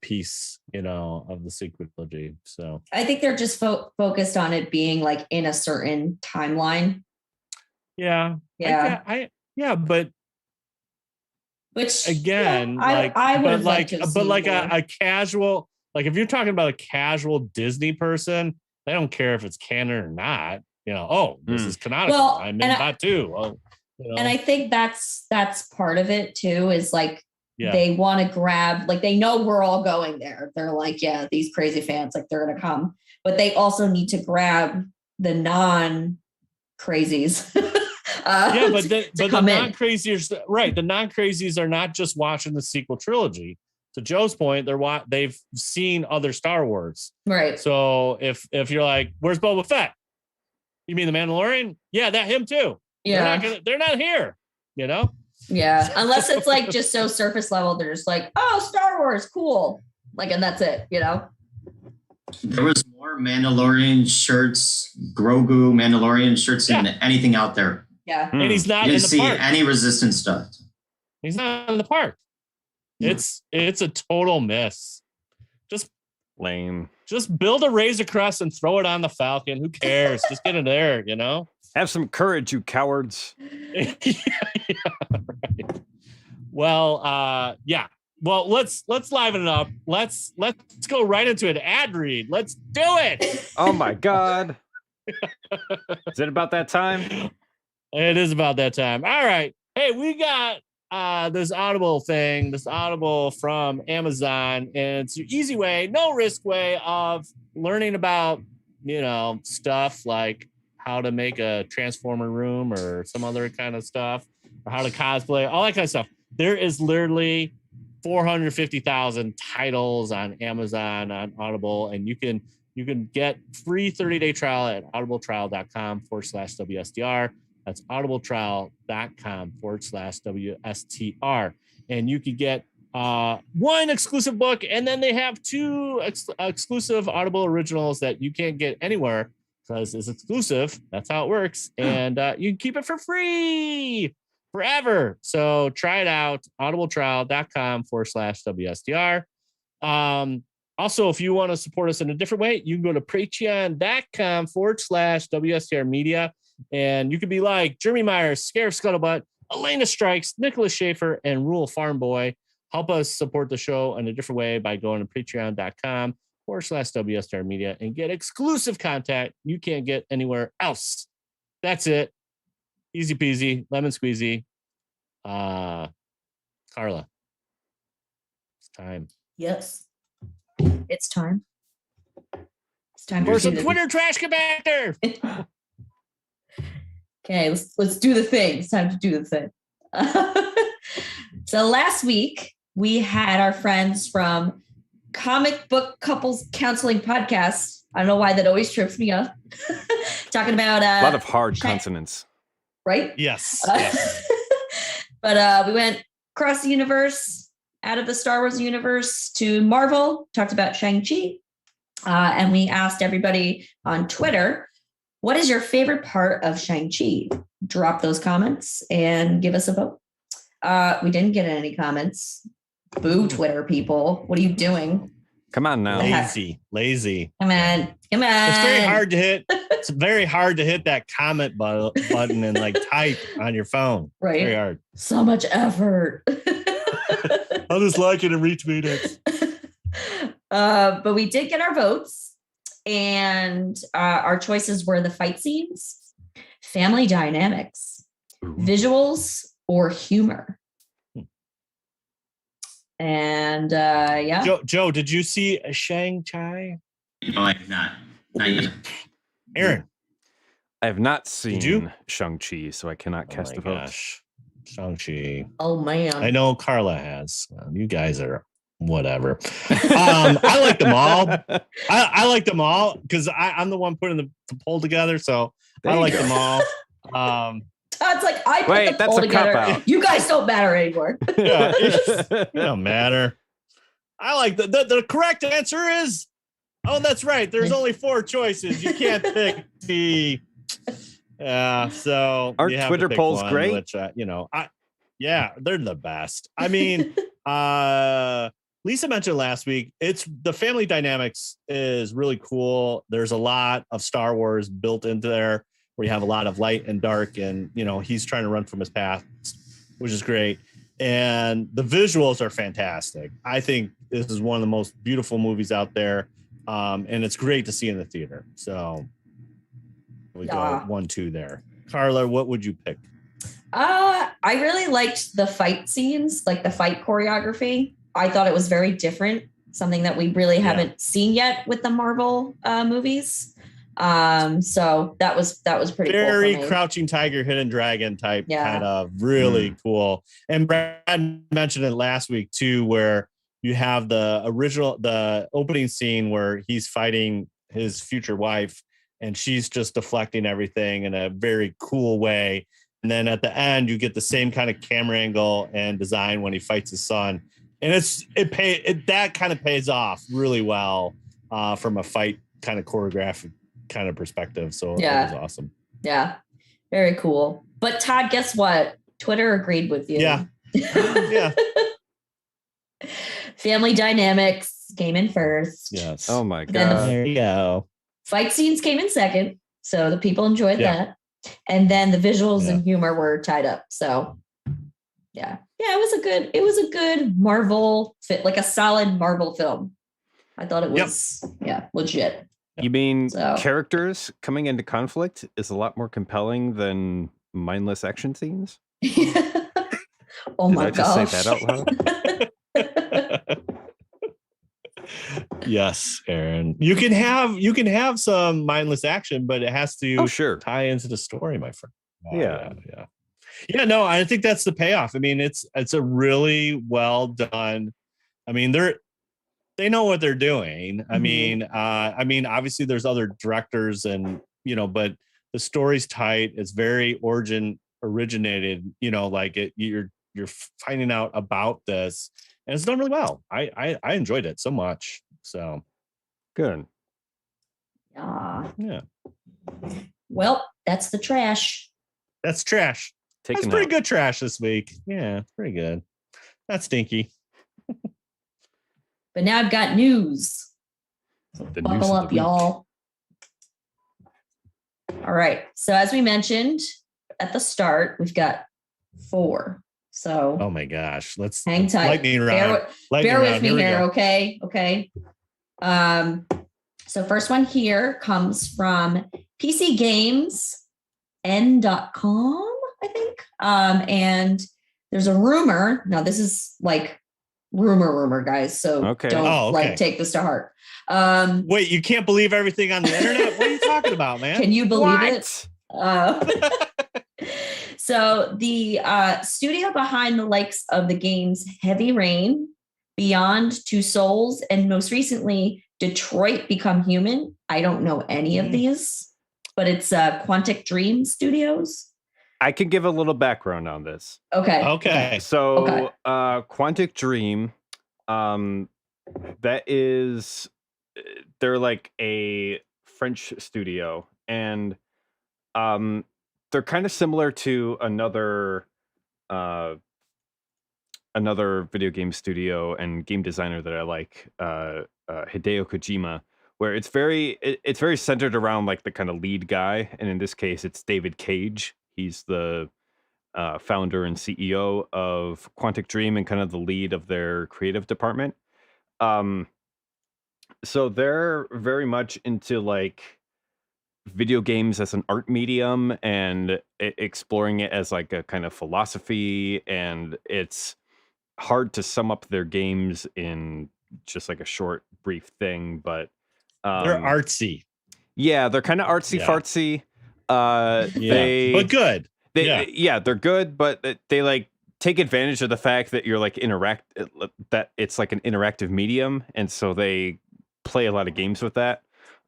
piece, of the sequel trilogy. So I think they're just focused on it being like in a certain timeline. Yeah. But which again, a casual, like if you're talking about a casual Disney person, they don't care if it's canon or not. This is canonical. Well, I'm in that too. And I think that's part of it too, is like, yeah, they want to grab, like they know we're all going there. They're like, yeah, these crazy fans, like they're going to come, but they also need to grab the non-crazies. But the non-crazies, right? The non-crazies are not just watching the sequel trilogy. To Joe's point, they've seen other Star Wars, right? So if you're like, "Where's Boba Fett?" You mean the Mandalorian? Yeah, him too. Yeah, they're not here. Yeah, unless it's like just so surface level, they're just like, "Oh, Star Wars, cool," like, and that's it. There was more Mandalorian shirts, Grogu Mandalorian shirts than anything out there. Yeah, and he's not. You didn't in the see park. any Resistance stuff. He's not in the park. It's a total miss. Just lame. Just build a Razor Crest and throw it on the Falcon. Who cares? Just get it there. Have some courage, you cowards. Yeah, right. Well, yeah. Well, let's liven it up. Let's go right into an ad read. Let's do it. Oh my God. Is it about that time? It is about that time. All right. Hey, we got this Audible from Amazon, and it's your easy way, no risk way of learning about, stuff like how to make a transformer room or some other kind of stuff. or how to cosplay, all that kind of stuff. There is literally 450,000 titles on Amazon, on Audible, and you can get free 30-day trial at audibletrial.com/WSTR. That's audibletrial.com/WSTR. And you can get one exclusive book, and then they have two exclusive Audible originals that you can't get anywhere because it's exclusive. That's how it works. And you can keep it for free forever. So try it out, audibletrial.com/WSTR. Also, if you want to support us in a different way, you can go to patreon.com/WSTR media. And you could be like Jeremy Myers, Scarif Scuttlebutt, Elena Strikes, Nicholas Schaefer, and Rural Farm Boy. Help us support the show in a different way by going to patreon.com/WSTR media and get exclusive content you can't get anywhere else. That's it. Easy peasy, lemon squeezy. Carla, it's time. Yes. It's time. It's time For to some do the- Twitter trash compactor. Okay, let's do the thing. It's time to do the thing. So last week we had our friends from Comic Book Couples Counseling Podcast. I don't know why that always trips me up. Talking about A lot of hard consonants. right? Yes. But we went across the universe, out of the Star Wars universe to Marvel, talked about Shang-Chi. And we asked everybody on Twitter, what is your favorite part of Shang-Chi? Drop those comments and give us a vote. We didn't get any comments. Boo, Twitter people. What are you doing? Come on now. Lazy. Come on. It's very hard to hit. It's very hard to hit that comment button and like type on your phone. Right. Very hard. So much effort. I'll just like it and retweet it. But we did get our votes, and our choices were the fight scenes, family dynamics, visuals, or humor. And yeah. Joe, did you see a Shang-Chi? No, I have not. Not yet. Aaron, I have not Did you? seen Shang-Chi, so I cannot cast a oh vote. my gosh, Shang-Chi. Oh man. I know Carla has. You guys are whatever. I like them all. I like them all because I'm the one putting the poll together, so There I you like go. them all. Todd's like, I put Wait, the that's poll a together. cop-out. You guys don't matter anymore. Yeah, it don't matter. I like the correct answer is. Oh, that's right. There's only 4 choices. You can't pick the. Yeah, so Aren't you have to Twitter pick polls one, great? Which yeah, they're the best. I mean, Lisa mentioned last week. It's the family dynamics is really cool. There's a lot of Star Wars built into there, where you have a lot of light and dark, and he's trying to run from his past, which is great. And the visuals are fantastic. I think this is one of the most beautiful movies out there. And it's great to see in the theater. So we go 1-2 there. Carla, what would you pick? I really liked the fight scenes, like the fight choreography. I thought it was very different, something that we really haven't seen yet with the Marvel movies. So that was pretty very cool. Crouching Tiger, Hidden Dragon type, Yeah. kind of really cool. And Brad mentioned it last week too, where you have the opening scene where he's fighting his future wife, and she's just deflecting everything in a very cool way. And then at the end, you get the same kind of camera angle and design when he fights his son, and that kind of pays off really well from a fight kind of choreographic kind of perspective. So that was awesome. Yeah, very cool. But Todd, guess what? Twitter agreed with you. Yeah. Yeah. Family dynamics came in first. Yes. Oh my Then god. There you go. Fight scenes came in second. So the people enjoyed that. And then the visuals and humor were tied up. So yeah, it was a good Marvel fit, like a solid Marvel film. I thought it was legit. You mean So- characters coming into conflict is a lot more compelling than mindless action scenes? Oh Did my I just gosh. say that out loud? Yes, Aaron. You can have some mindless action, but it has to Oh, sure. tie into the story, my friend. Yeah. Yeah, no, I think that's the payoff. I mean, it's a really well done. I mean, they know what they're doing. I mean, obviously there's other directors and but the story's tight. It's very originated. Like you're finding out about this, and it's done really well. I enjoyed it so much. So Good. yeah, Well, that's the trash. that's trash. That's Taking pretty out. good trash this week. Yeah, pretty good. That's stinky. But now I've got news. So The news buckle of up, the week. y'all. All right. So as we mentioned at the start, we've got 4. So Oh my gosh. Let's hang tight. lightning round. Bear with me we here, go. okay? Okay. So first one here comes from PCGamesN.com, I think. And there's a rumor. Now this is like rumor, guys. So Okay. don't Oh, okay. take this to heart. Wait, you can't believe everything on the internet? What are you talking about, man? Can you believe it? What? So the studio behind the likes of the games Heavy Rain, Beyond Two Souls, and most recently Detroit Become Human. I don't know any of these, but it's Quantic Dream Studios. I could give a little background on this. Okay. So, Quantic Dream, that is, they're like a French studio, and they're kind of similar to another video game studio and game designer that I like, Hideo Kojima, where it's very centered around like the kind of lead guy, and in this case, it's David Cage. He's the founder and CEO of Quantic Dream and kind of the lead of their creative department. So they're very much into like video games as an art medium and exploring it as like a kind of philosophy, and it's hard to sum up their games in just like a short brief thing, but They're artsy. yeah, they're kind of artsy fartsy. But good. They're good, but they like take advantage of the fact that you're like that it's like an interactive medium, and so they play a lot of games with that.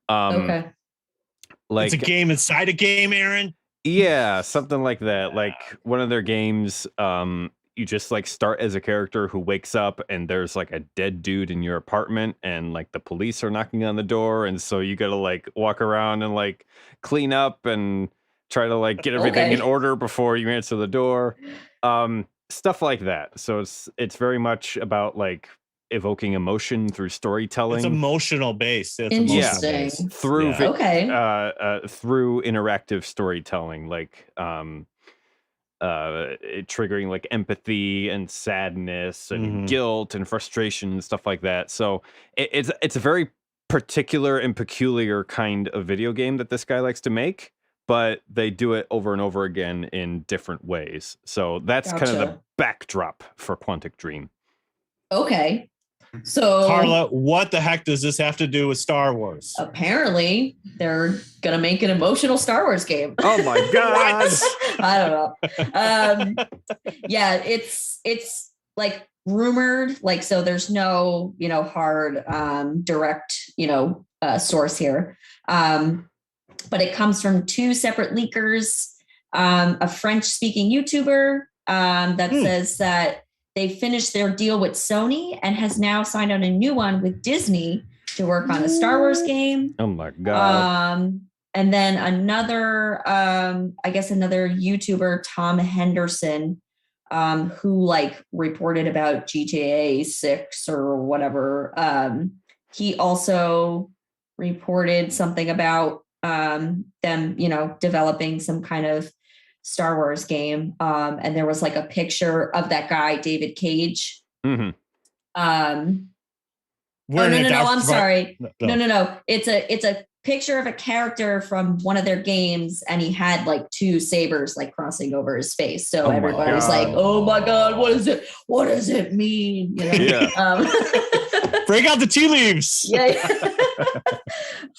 Okay. Like it's a game inside a game, Aaron. Yeah, something like that. Like one of their games, you just like start as a character who wakes up and there's like a dead dude in your apartment, and like the police are knocking on the door, and so you gotta like walk around and like clean up and try to like get everything in order before you answer the door. Stuff like that. So it's very much about like evoking emotion through storytelling. It's emotional based. Interesting. Through through interactive storytelling, like triggering like empathy and sadness and guilt and frustration and stuff like that. So it's a very particular and peculiar kind of video game that this guy likes to make, but they do it over and over again in different ways. So that's kind of the backdrop for Quantic Dream. Okay. So Carla, what the heck does this have to do with Star Wars? Apparently they're gonna make an emotional Star Wars game. Oh my god. I don't know. Yeah, it's like rumored, like, so there's no hard direct source here, but it comes from 2 separate leakers. A French speaking YouTuber that says that they finished their deal with Sony and has now signed on a new one with Disney to work on a Star Wars game. Oh my god. And then another YouTuber, Tom Henderson, who like reported about GTA 6 or whatever. He also reported something about them, developing some kind of Star Wars game. And there was like a picture of that guy, David Cage. Mm-hmm. I'm sorry. No. It's a picture of a character from one of their games, and he had like 2 sabers like crossing over his face. So everybody was like, "Oh my god, what is it? What does it mean?" Yeah. Break out the tea leaves. Yeah.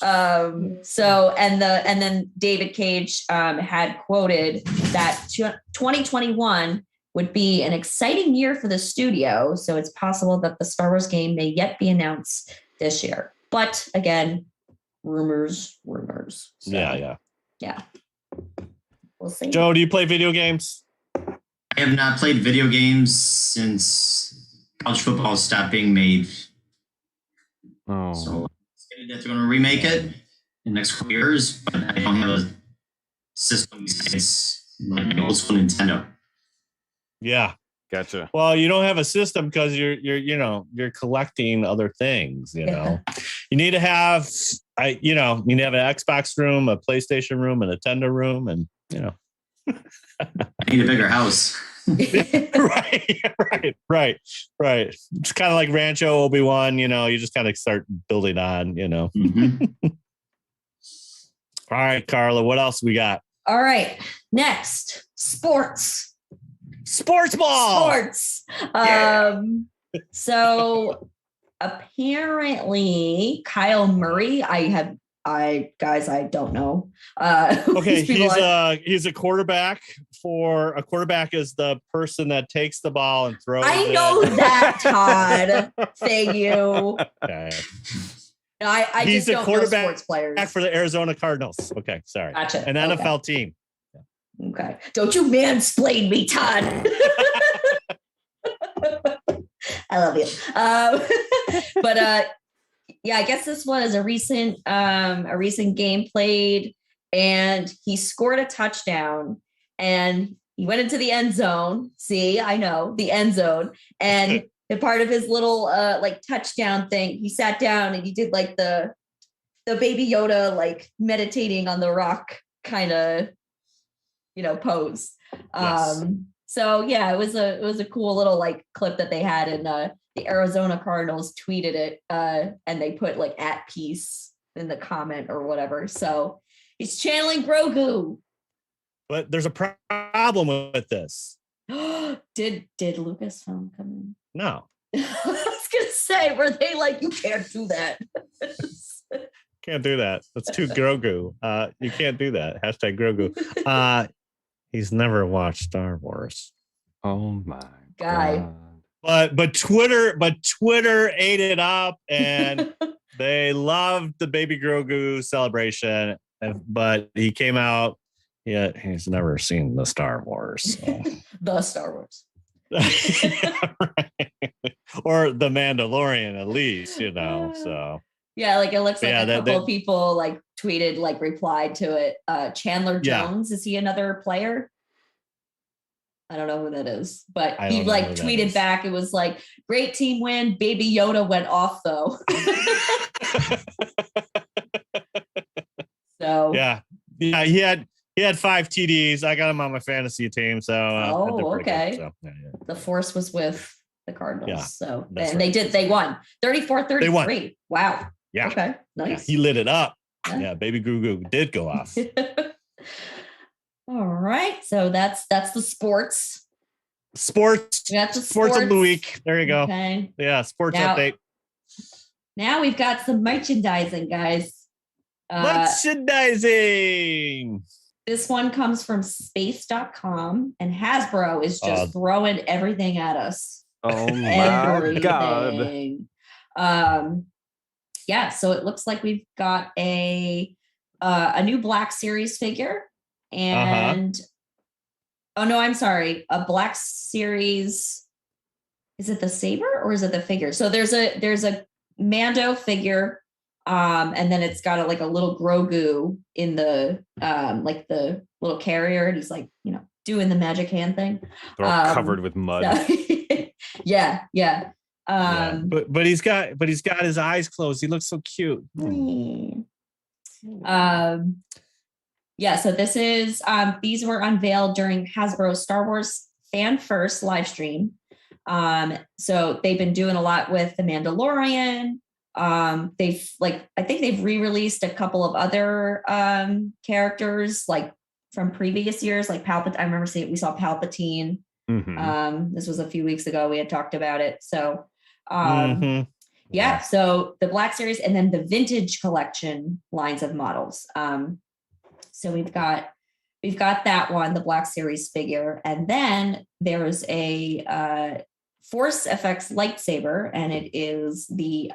So and then David Cage had quoted that 2021 would be an exciting year for the studio. So it's possible that the Star Wars game may yet be announced this year. But again, rumors. So, Yeah. We'll see. Joe, do you play video games? I have not played video games since college football stopped being made. Oh, So they're going to remake it in the next couple years, but I don't have a system besides like my old school Nintendo. Yeah. gotcha. Well, you don't have a system because you're collecting other things, you know. You need to have you need to have an Xbox room, a PlayStation room, a Nintendo room, and I need a bigger house. right. It's kind of like Rancho Obi-Wan, you just kind of start building on, Mhm. All right, Carla, what else we got? All right. Next, sports. Sports ball. Sports. So apparently Kyle Murray, I don't know. Okay, People he's a quarterback. A quarterback is the person that takes the ball and throws I it. know that, Todd. Thank you. Okay. No, I He's just a don't know quarterback sports players. Back for the Arizona Cardinals. Okay, sorry. Gotcha. An NFL team. Okay. Don't you mansplain me, Todd. I love you. But yeah, I guess this was a recent game played, and he scored a touchdown, and he went into the end zone. See, I know the end zone, and the part of his little like touchdown thing, he sat down and he did like the Baby Yoda like meditating on the rock kind of pose. Yes. So yeah, it was a cool little like clip that they had, and the Arizona Cardinals tweeted it, and they put like at peace in the comment or whatever. So he's channeling Grogu. But there's a problem with this. Did Lucasfilm come in? No. I was gonna say, were they like, you can't do that? Can't do that. That's too Grogu. You can't do that. Hashtag Grogu. He's never watched Star Wars. Oh my Guy. God. But Twitter ate it up, and they loved the Baby Grogu celebration. But he came out, yet he's never seen the Star Wars. So. The Star Wars. Yeah, right. Or the Mandalorian, at least, so. Yeah, like it looks like Yeah, a couple of people like tweeted, like replied to it. Chandler Jones, is he another player? I don't know who that is, but he like tweeted back. It was like, great team win. Baby Yoda went off though. So yeah, he had 5 TDs. I got him on my fantasy team, so okay. So, yeah. The Force was with the Cardinals. Yeah, so that's and right. they won 34-33. They won. Wow. Yeah. Okay. Yeah, Nice. he lit it up. Yeah. Yeah, Baby Grogu did go off. All right. So that's the sports. Sports. We got the Sports of the week. There you go. Okay. Yeah, sports Now- update. Now we've got some merchandising, guys. Merchandising. This one comes from space.com, and Hasbro is just throwing everything at us. Oh my God. Everything. Yeah, so it looks like we've got a new Black Series figure, and oh no, I'm sorry, a Black Series. Is it the saber or is it the figure? So there's a Mando figure, and then it's got a little Grogu in the like the little carrier, and he's like doing the magic hand thing. They're all covered with mud. So, yeah. But he's got his eyes closed. He looks so cute. Yeah, so this is these were unveiled during Hasbro's Star Wars Fan First live stream. So they've been doing a lot with The Mandalorian. They've I think they've re-released a couple of other characters from previous years, like Palpatine. I remember we saw Palpatine. Mhm. This was a few weeks ago. We had talked about it. So Yeah. So the Black Series and then the Vintage Collection lines of models. So we've got that one, the Black Series figure, and then there's a Force FX lightsaber, and it is the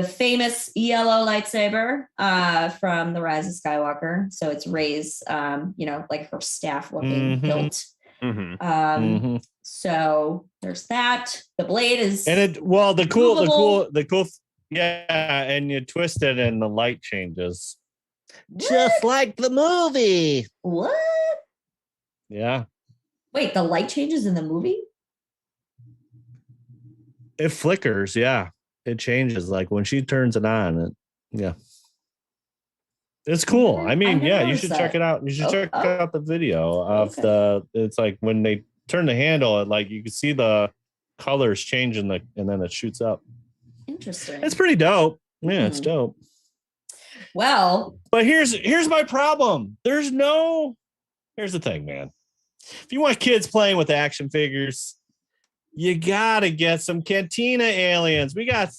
famous yellow lightsaber from the Rise of Skywalker. So it's Rey's, like her staff looking hilt. Mm-hmm. So there's that. The blade is and the cool, yeah, and you twist it and the light changes. Just like the movie. What? Yeah. Wait, the light changes in the movie? It flickers, yeah. It changes. Like when she turns it on, yeah. It's cool. I mean, yeah, you should check it out. You should check out the video of it's like when they turn the handle, and like you can see the colors change and then it shoots up. Interesting. It's pretty dope. Yeah, it's dope. Well, but here's my problem. Here's the thing, man. If you want kids playing with action figures, you gotta get some Cantina aliens. We got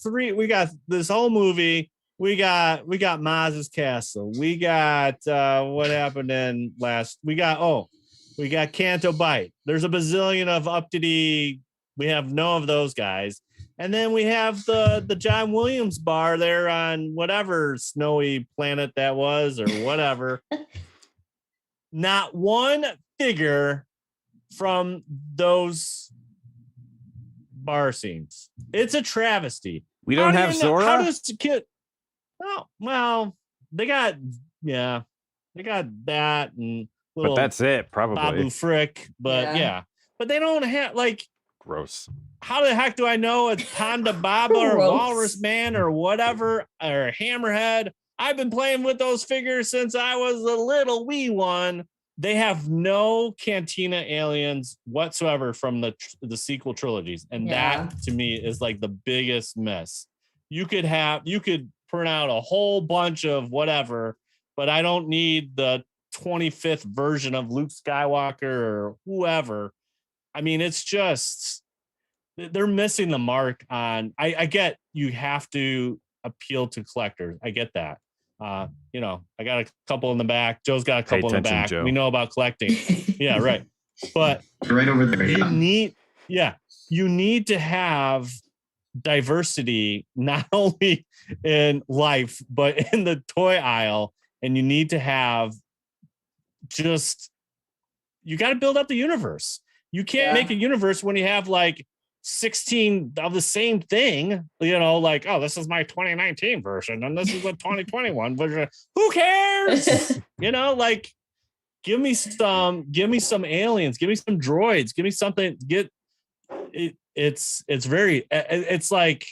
this whole movie. We got Maz's Castle. We got what happened in last. We got Canto Bite. There's a bazillion of up-to-date. We have none of those guys. And then we have the John Williams bar there on whatever snowy planet that was or whatever. Not one figure from those bar scenes. It's a travesty. We don't have Zora? How does the kid? Oh, well, they got that and but that's it, probably. Babu Frick, but yeah. But they don't have like gross. How the heck do I know it's Panda Baba or Walrus Man or whatever or Hammerhead? I've been playing with those figures since I was a little wee one. They have no Cantina aliens whatsoever from the sequel trilogies, and that to me is like the biggest mess. You could print out a whole bunch of whatever, but I don't need the 25th version of Luke Skywalker or whoever. I mean, it's just they're missing the mark on. I get you have to appeal to collectors. I get that. I got a couple in the back. Joe's got a couple in the back. Joe. We know about collecting. Yeah, right. But right over there. You need to have diversity not only in life but in the toy aisle, and you need to have you got to build up the universe. You can't make a universe when you have like 16 of the same thing, like, oh, this is my 2019 version and this is the 2021 version. Who cares? Like give me some aliens, give me some droids, give me something. It's like,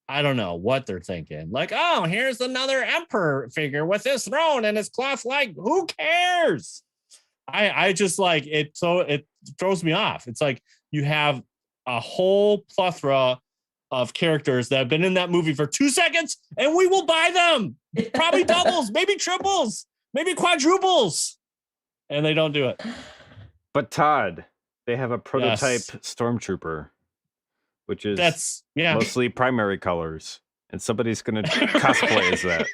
I don't know what they're thinking. Like, oh, here's another emperor figure with his throne and his cloth leg. Who cares? I just like it. So it throws me off. It's like you have a whole plethora of characters that have been in that movie for 2 seconds and we will buy them. Probably doubles, maybe triples, maybe quadruples. And they don't do it. But Todd, they have a prototype Stormtrooper, which is mostly primary colors. And somebody's going to cosplay as that.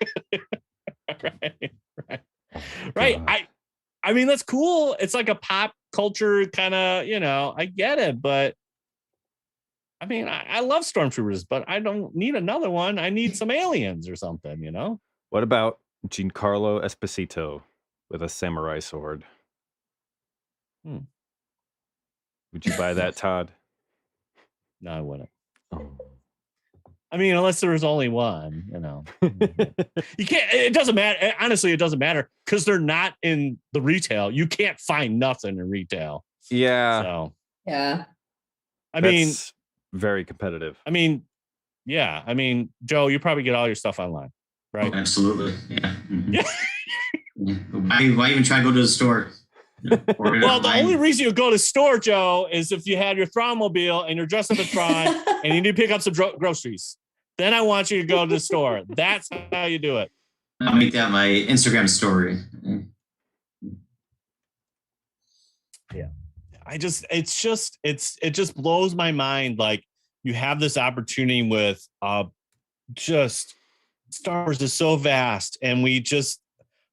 Right. I mean, that's cool. It's like a pop culture kind of, I get it. But I mean, I love Stormtroopers, but I don't need another one. I need some aliens or something, What about Giancarlo Esposito with a samurai sword? Would you buy that, Todd? No, I wouldn't. Oh. I mean, unless there was only one, You can't, it doesn't matter. Honestly, it doesn't matter because they're not in the retail. You can't find nothing in retail. Yeah. So, yeah. I mean, very competitive. I mean, yeah. I mean, Joe, you probably get all your stuff online, right? Oh, absolutely. Yeah. Mm-hmm. Why even try to go to the store? Well, the only reason you go to the store, Joe, is if you had your Thrawn mobile and you're dressed up as Thrawn and you need to pick up some groceries. Then I want you to go to the store. That's how you do it. I'll make that my Instagram story. Yeah. It just blows my mind. Like you have this opportunity with just Star Wars is so vast, and we just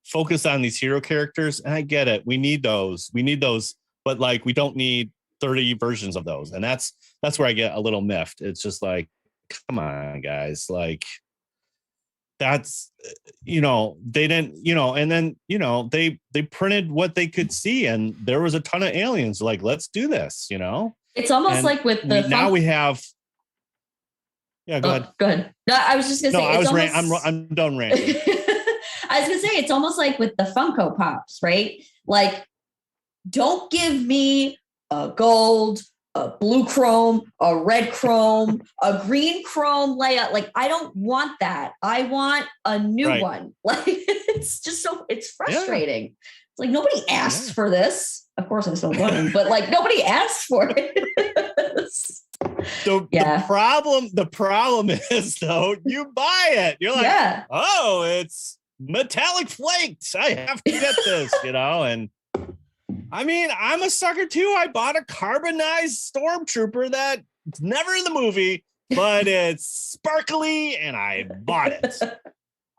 focus on these hero characters. And I get it. We need those, but like, we don't need 30 versions of those. And that's where I get a little miffed. It's just like, come on, guys. Like, that's, they didn't, and then, they printed what they could see, and there was a ton of aliens. Like, let's do this, It's almost And like with the now we have. Yeah, go ahead. Go ahead. No, I was just gonna say. I'm done ranting. I was gonna say it's almost like with the Funko Pops, right? Like, don't give me a gold, a blue chrome, a red chrome, a green chrome layout. Like, I don't want that. I want a new one. Like, it's just it's frustrating. Yeah. It's like, nobody asked for this. Of course, I still want them, but like, nobody asked for it. The problem is, though, you buy it. You're like, oh, it's metallic flakes. I have to get this, and I mean, I'm a sucker too. I bought a carbonized stormtrooper that's never in the movie, but it's sparkly, and I bought it.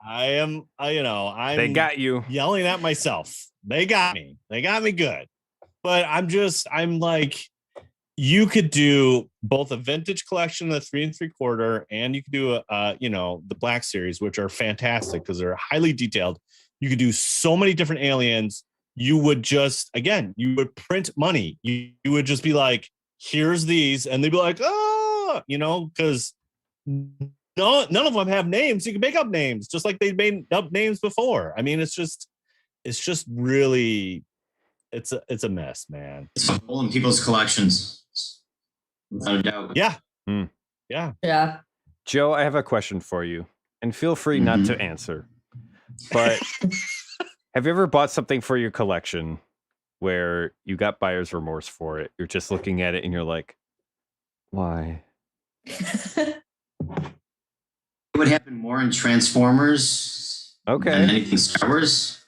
I'm they got you yelling at myself. They got me good. But I'm like, you could do both a vintage collection of the 3 3/4, and you could do the Black Series, which are fantastic because they're highly detailed. You could do so many different aliens. You would you would print money. You would just be like, here's these, and they'd be like, oh, because none of them have names. You can make up names just like they made up names before. I mean, it's just really, it's a mess, man. It's a hole in people's collections. Without a doubt. Yeah. Yeah. Joe, I have a question for you, and feel free not to answer. But have you ever bought something for your collection where you got buyer's remorse for it? You're just looking at it and you're like, why? It would happen more in Transformers than anything Star Wars.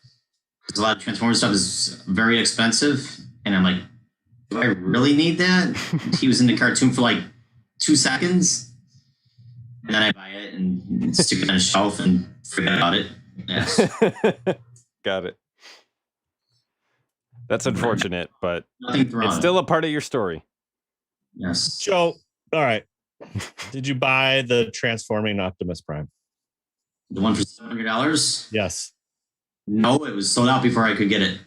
Because a lot of Transformers stuff is very expensive. And I'm like, do I really need that? He was in the cartoon for like 2 seconds. And then I buy it and stick it on a shelf and forget about it. Yes. Got it. That's unfortunate, but it's still a part of your story. Yes. Joe, all right. Did you buy the Transforming Optimus Prime? The one for $700? Yes. No, it was sold out before I could get it.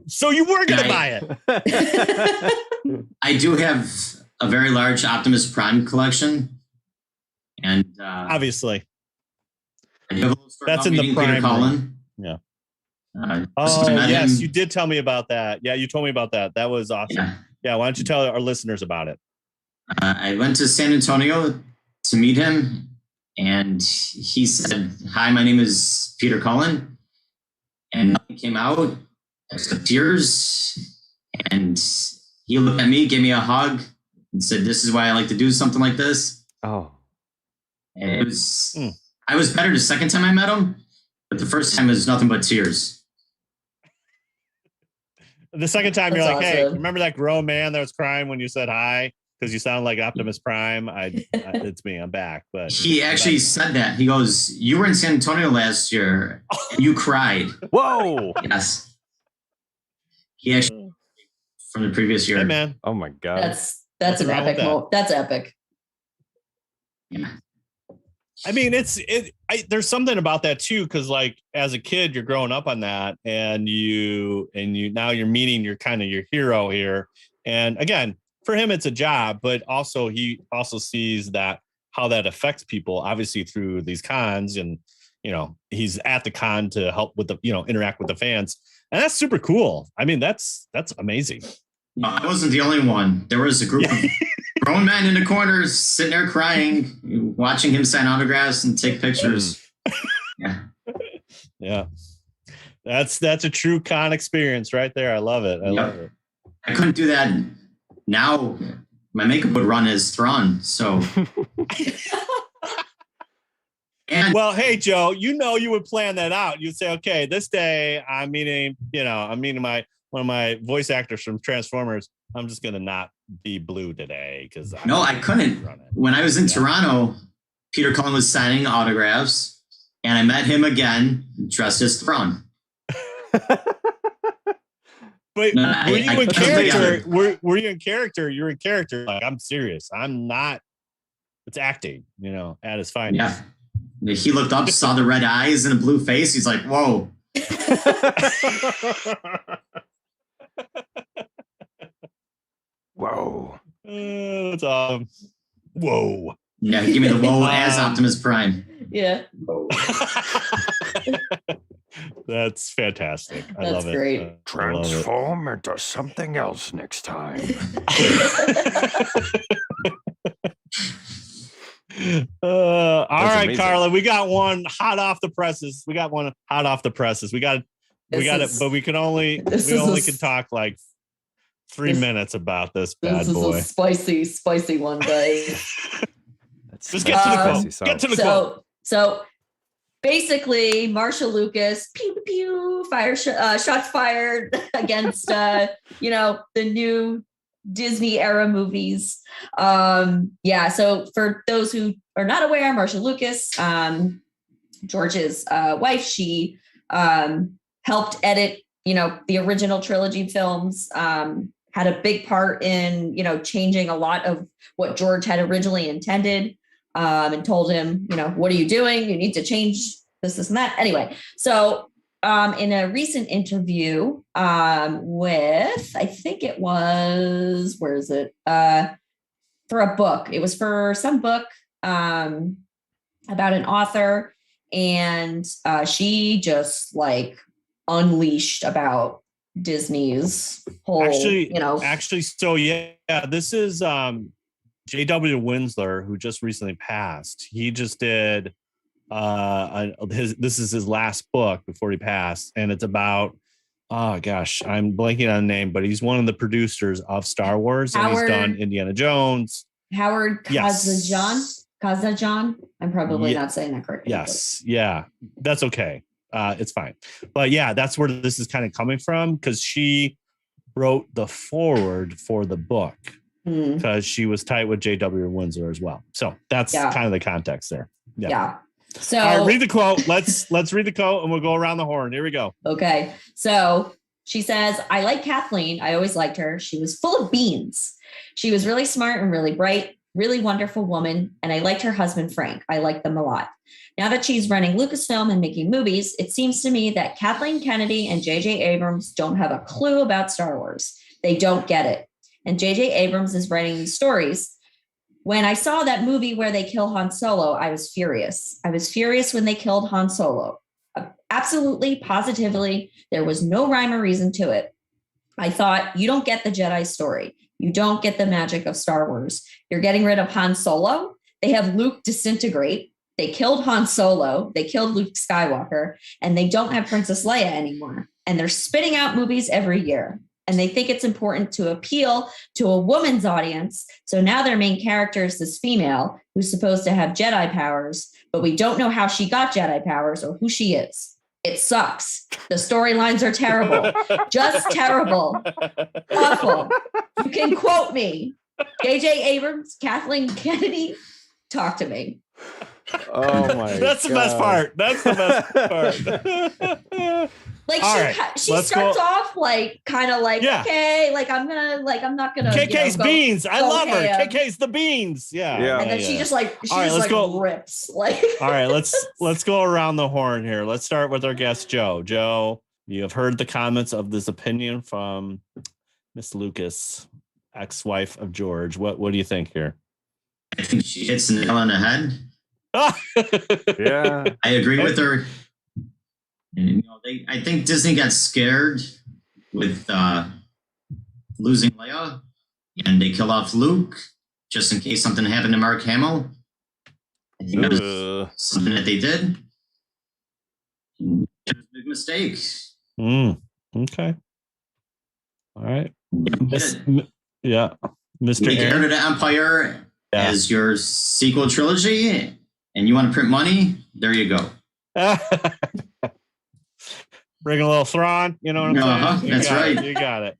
So you were going to buy it. I do have a very large Optimus Prime collection. And obviously. That's in the Prime. Colin. Yeah. Yes, you did tell me about that. Yeah, you told me about that. That was awesome. Yeah, why don't you tell our listeners about it? I went to San Antonio to meet him, and he said, "Hi, my name is Peter Cullen," and nothing came out except tears. And he looked at me, gave me a hug, and said, "This is why I like to do something like this." Oh, and it was. I was better the second time I met him, but the first time was nothing but tears. The second time you're like, "Hey, remember that grown man that was crying when you said hi because you sound like Optimus Prime?" It's me. I'm back. But he actually said that. He goes, "You were in San Antonio last year and you cried." Whoa! Yes. He actually from the previous year. Hey, man. Oh my god. That's an epic moment. That's epic. Yeah. I mean, there's something about that too, because like as a kid, you're growing up on that, and you now you're meeting your hero here. And again, for him, it's a job, but also he also sees that how that affects people, obviously through these cons, and he's at the con to help with the interact with the fans, and that's super cool. I mean, that's amazing. No, I wasn't the only one. There was a group of grown men in the corners sitting there crying, watching him sign autographs and take pictures. Yeah. That's a true con experience right there. I love it. I love it. I couldn't do that now. My makeup would run as Thrawn. So. Well, hey, Joe, you would plan that out. You'd say, okay, this day I'm meeting one of my voice actors from Transformers. I'm just going to not be blue today because No, I couldn't. When I was in Toronto, Peter Cullen was signing autographs, and I met him again dressed as Thrawn. But No, were you I in couldn't character? together. Were you in character? You're in character. Like, I'm serious. I'm not. It's acting, at its finest. Yeah. He looked up, saw the red eyes and a blue face. He's like, whoa. Whoa. That's awesome. Whoa. Yeah, give me the whoa as Optimus Prime. Yeah. That's fantastic. I That's love great. it. Transform into something else next time. All right, amazing. Carla, we got one hot off the presses. We got it, but we only can talk like 3 minutes about this bad This boy. is a spicy one, guys. Just get to the quote. Get to the quote. So basically, Marsha Lucas, pew pew, shots fired against the new Disney era movies. So for those who are not aware, Marsha Lucas, George's wife, she helped edit, the original trilogy films, had a big part in, changing a lot of what George had originally intended, and told him, what are you doing? You need to change this, and that. Anyway, so in a recent interview with, I think it was, where is it? For a book. It was for some book about an author, and she just like unleashed about Disney's whole, Actually, so this is J.W. Winsler, who just recently passed. He just did this is his last book before he passed, and it's about I'm blanking on the name, but he's one of the producers of Star Wars, and he's done Indiana Jones. Howard Kazajan. I'm probably not saying that correctly. Yes, yeah, that's okay. It's fine, but yeah, that's where this is kind of coming from, because she wrote the foreword for the book because she was tight with J.W. Winsler as well. So that's kind of the context there. Yeah. So all right, read the quote. Let's read the quote and we'll go around the horn. Here we go. Okay. So she says, I like Kathleen. I always liked her. She was full of beans. She was really smart and really bright, really wonderful woman. And I liked her husband, Frank. I liked them a lot. Now that she's running Lucasfilm and making movies, it seems to me that Kathleen Kennedy and J.J. Abrams don't have a clue about Star Wars. They don't get it. And J.J. Abrams is writing these stories. When I saw that movie where they kill Han Solo, I was furious. I was furious when they killed Han Solo. Absolutely, positively, there was no rhyme or reason to it. I thought, you don't get the Jedi story. You don't get the magic of Star Wars. You're getting rid of Han Solo. They have Luke disintegrate. They killed Han Solo. They killed Luke Skywalker. And they don't have Princess Leia anymore. And they're spitting out movies every year. And they think it's important to appeal to a woman's audience. So now their main character is this female who's supposed to have Jedi powers, but we don't know how she got Jedi powers or who she is. It sucks. The storylines are terrible. Just terrible. Awful. You can quote me. J.J. Abrams, Kathleen Kennedy, talk to me. Oh my That's the best part. That's the best part. Like she let's starts go. off like kind of like, okay, like I'm not gonna KK's beans. I love her. ham. KK's the beans. Yeah. And then she just like rips. Like all right, let's go around the horn here. Let's start with our guest Joe. Joe, you have heard the comments of this opinion from Miss Lucas, ex-wife of George. What do you think here? I think she hits the nail on the head. Yeah. I agree with her. And, I think Disney got scared with losing Leia, and they killed off Luke just in case something happened to Mark Hamill. I think that was something that they did. It was a big mistake. Okay. All right. Yeah. Mr. Make Heir to the Empire as your sequel trilogy, and you want to print money? There you go. Bring a little Thrawn, you know what I'm saying? That's right. You got it.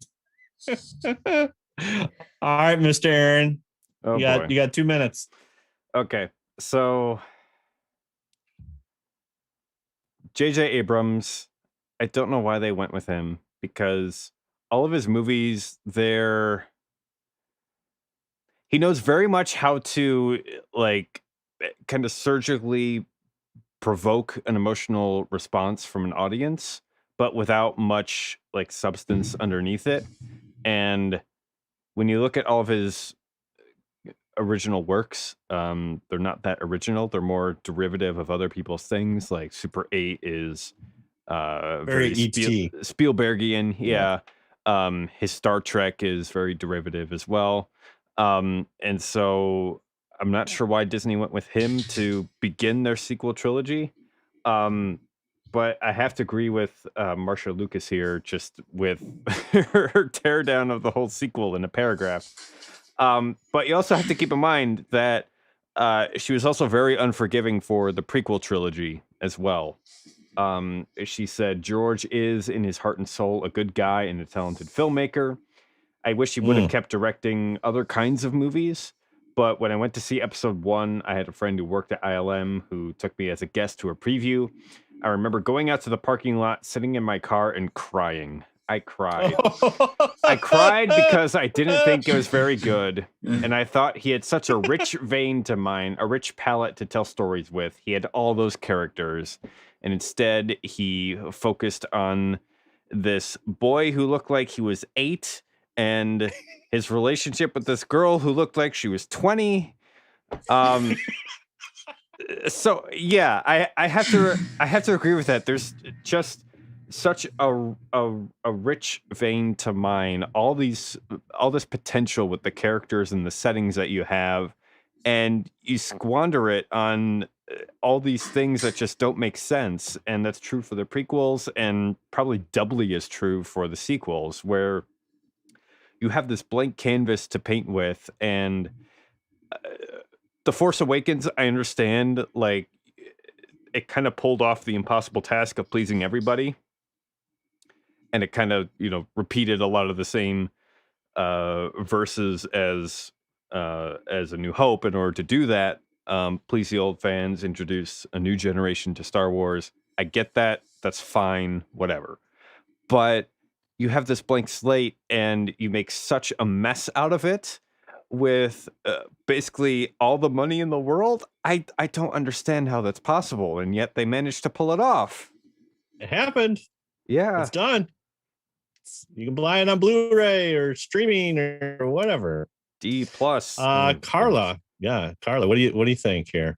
All right, Mr. Aaron. Oh you boy. got 2 minutes. Okay, so J.J. Abrams, I don't know why they went with him, because all of his movies, he knows very much how to like kind of surgically provoke an emotional response from an audience, but without much like substance underneath it. And when you look at all of his original works, they're not that original. They're more derivative of other people's things. Like Super 8 is Very ET. Spielbergian. Yeah. His Star Trek is very derivative as well. And so I'm not sure why Disney went with him to begin their sequel trilogy. But I have to agree with Marsha Lucas here, just with her teardown of the whole sequel in a paragraph. But you also have to keep in mind that she was also very unforgiving for the prequel trilogy as well. She said, George is, in his heart and soul, a good guy and a talented filmmaker. I wish he would have kept directing other kinds of movies. But when I went to see episode 1, I had a friend who worked at ILM who took me as a guest to a preview. I remember going out to the parking lot, sitting in my car and crying. I cried. I cried because I didn't think it was very good. And I thought he had such a rich vein to mine, a rich palette to tell stories with. He had all those characters. And instead, he focused on this boy who looked like he was 8 and his relationship with this girl who looked like she was 20. So yeah, I have to agree with that. There's just such a rich vein to mine, all this potential with the characters and the settings that you have, and you squander it on all these things that just don't make sense. And that's true for the prequels, and probably doubly as true for the sequels, where you have this blank canvas to paint with. And The Force Awakens, I understand, like, it kind of pulled off the impossible task of pleasing everybody. And it kind of, repeated a lot of the same verses as A New Hope in order to do that. Please the old fans, introduce a new generation to Star Wars. I get that. That's fine. Whatever. But you have this blank slate and you make such a mess out of it with basically all the money in the world. I don't understand how that's possible. And yet they managed to pull it off. It happened. Yeah. It's done. You can buy it on Blu-ray or streaming or whatever. D+. Carla. Yeah, Carla. What do you think here?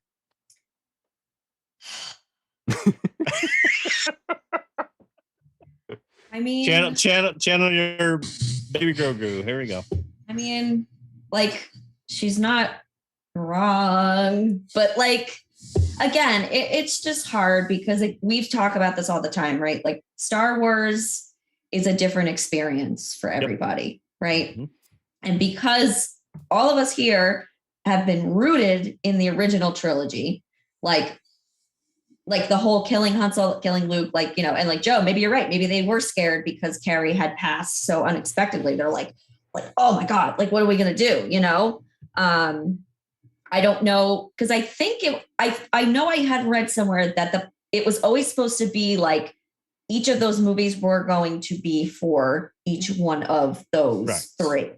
I mean, channel your baby Grogu. Here we go. I mean, like, she's not wrong, but like, again, it's just hard because we've talked about this all the time, right? Like, Star Wars is a different experience for everybody, right? Mm-hmm. And because all of us here have been rooted in the original trilogy, like the whole killing Han Solo, killing Luke, and like, Joe, maybe you're right. Maybe they were scared because Carrie had passed so unexpectedly. They're like, oh my God, like, what are we going to do? I don't know. Cause I think I know I had read somewhere that it was always supposed to be like, each of those movies were going to be for each one of those three.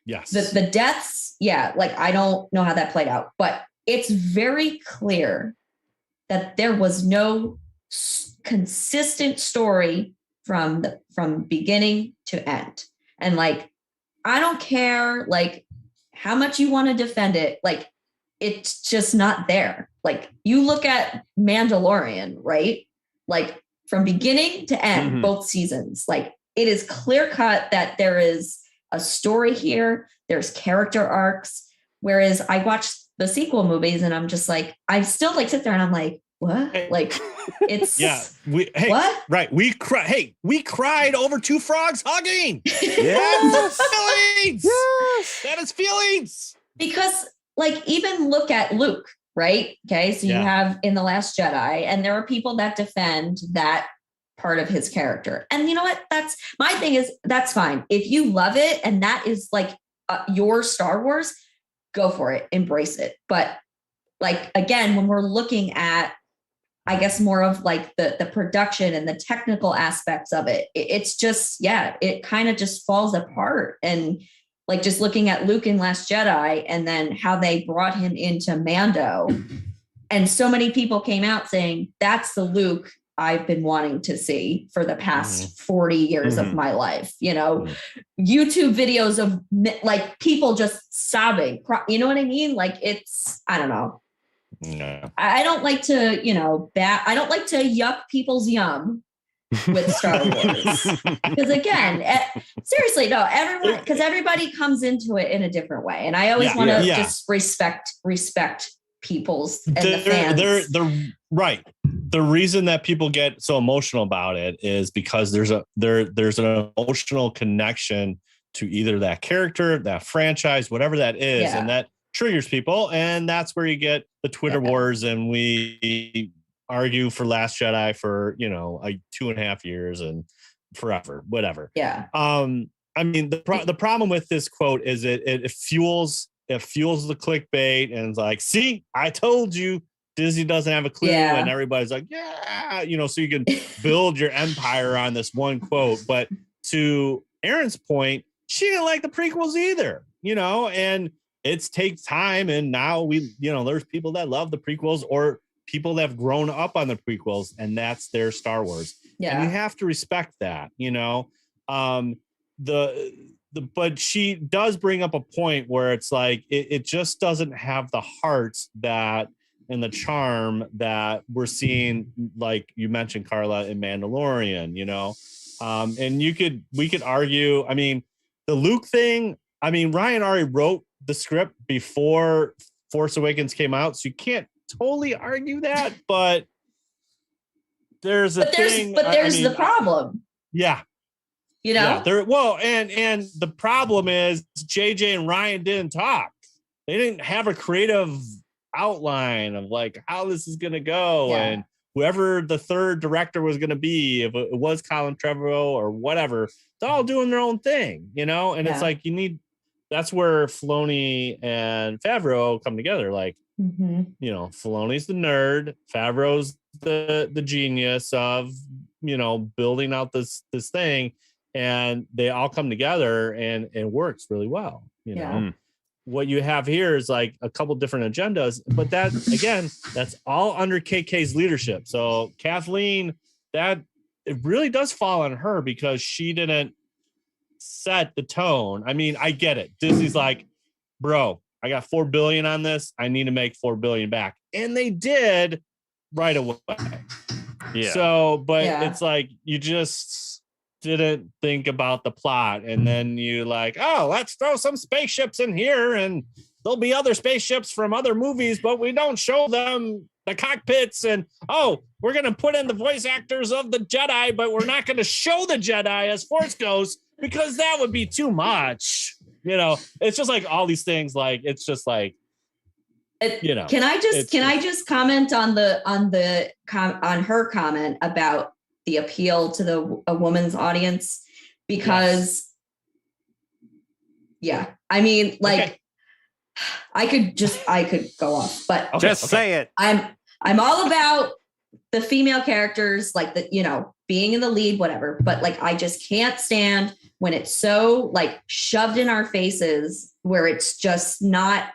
Yes. The deaths. Yeah. Like, I don't know how that played out, but it's very clear that there was no consistent story from beginning to end. And like, I don't care like how much you want to defend it. Like, it's just not there. Like, you look at Mandalorian, right? Like, from beginning to end, both seasons, like, it is clear cut that there is a story here. There's character arcs. Whereas I watch the sequel movies and I'm just like, I still like sit there and I'm like, what? Like, it's what? Right. We cried over two frogs hugging. Yes. Feelings. Yes. That is feelings. Because like, even look at Luke, right? Okay. So you have in The Last Jedi, and there are people that defend that part of his character. And you know what? That's my thing is, that's fine. If you love it and that is like your Star Wars, go for it, embrace it. But like, again, when we're looking at, I guess, more of like the production and the technical aspects of it, it's just, it kind of just falls apart. And like, just looking at Luke in Last Jedi and then how they brought him into Mando. And so many people came out saying, that's the Luke I've been wanting to see for the past 40 years of my life. You know, YouTube videos of like people just sobbing, you know what I mean? Like, it's, I don't know. No. I don't like to, I don't like to yuck people's yum with Star Wars. Because again, seriously, no, everyone, because everybody comes into it in a different way. And I always want to just respect people's and the fans. They're right. The reason that people get so emotional about it is because there's an emotional connection to either that character, that franchise, whatever that is, and that triggers people. And that's where you get the Twitter wars, and we argue for Last Jedi for, like 2.5 years and forever, whatever. Yeah. I mean, the problem with this quote is it fuels the clickbait, and it's like, see, I told you Disney doesn't have a clue, and everybody's like, so you can build your empire on this one quote. But to Erin's point, she didn't like the prequels either, and it takes time. And now there's people that love the prequels, or people that have grown up on the prequels, and that's their Star Wars. Yeah. And you have to respect that, but she does bring up a point where it's like, it just doesn't have the heart that, and the charm that we're seeing, like you mentioned, Carla, in Mandalorian, and we could argue, I mean, the Luke thing, I mean, Ryan already wrote the script before Force Awakens came out, so you can't totally argue that, but there's the problem. Yeah. and the problem is JJ and Ryan didn't talk. They didn't have a creative outline of like how this is going to go, and whoever the third director was going to be, if it was Colin Trevorrow or whatever, they're all doing their own thing, and it's like, that's where Filoni and Favreau come together. Like, Filoni's the nerd, Favreau's the genius of, building out this thing, and they all come together, and it works really well. What you have here is like a couple different agendas, but that, again, that's all under KK's leadership. So Kathleen, it really does fall on her, because she didn't set the tone. I mean, I get it. Disney's like, bro, I got $4 billion on this. I need to make $4 billion back. And they did right away. Yeah. So, but it's like, you just didn't think about the plot, and then you like, oh, let's throw some spaceships in here, and there'll be other spaceships from other movies, but we don't show them the cockpits, and we're gonna put in the voice actors of the Jedi, but we're not gonna show the Jedi as Force Ghosts, because that would be too much. It's just like all these things, like, it's just like, Can I just comment on her comment about the appeal to a woman's audience? Because I mean, like, I could go off, but say it. I'm all about the female characters, like being in the lead, whatever. But like, I just can't stand when it's so like shoved in our faces, where it's just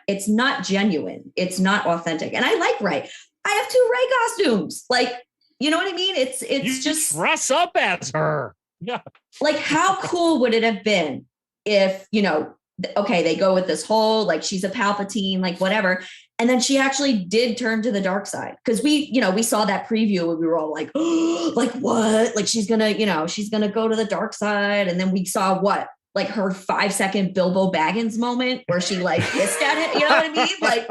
it's not genuine. It's not authentic. And I like Rey. I have 2 Rey costumes. Like, you know what I mean? It's you just dress up as her. Yeah. Like, how cool would it have been if, they go with this whole, like, she's a Palpatine, like whatever. And then she actually did turn to the dark side. Cause we saw that preview and we were all like, oh, like what? Like, she's gonna go to the dark side. And then we saw like her 5-second Bilbo Baggins moment where she like hissed at it. You know what I mean? Like,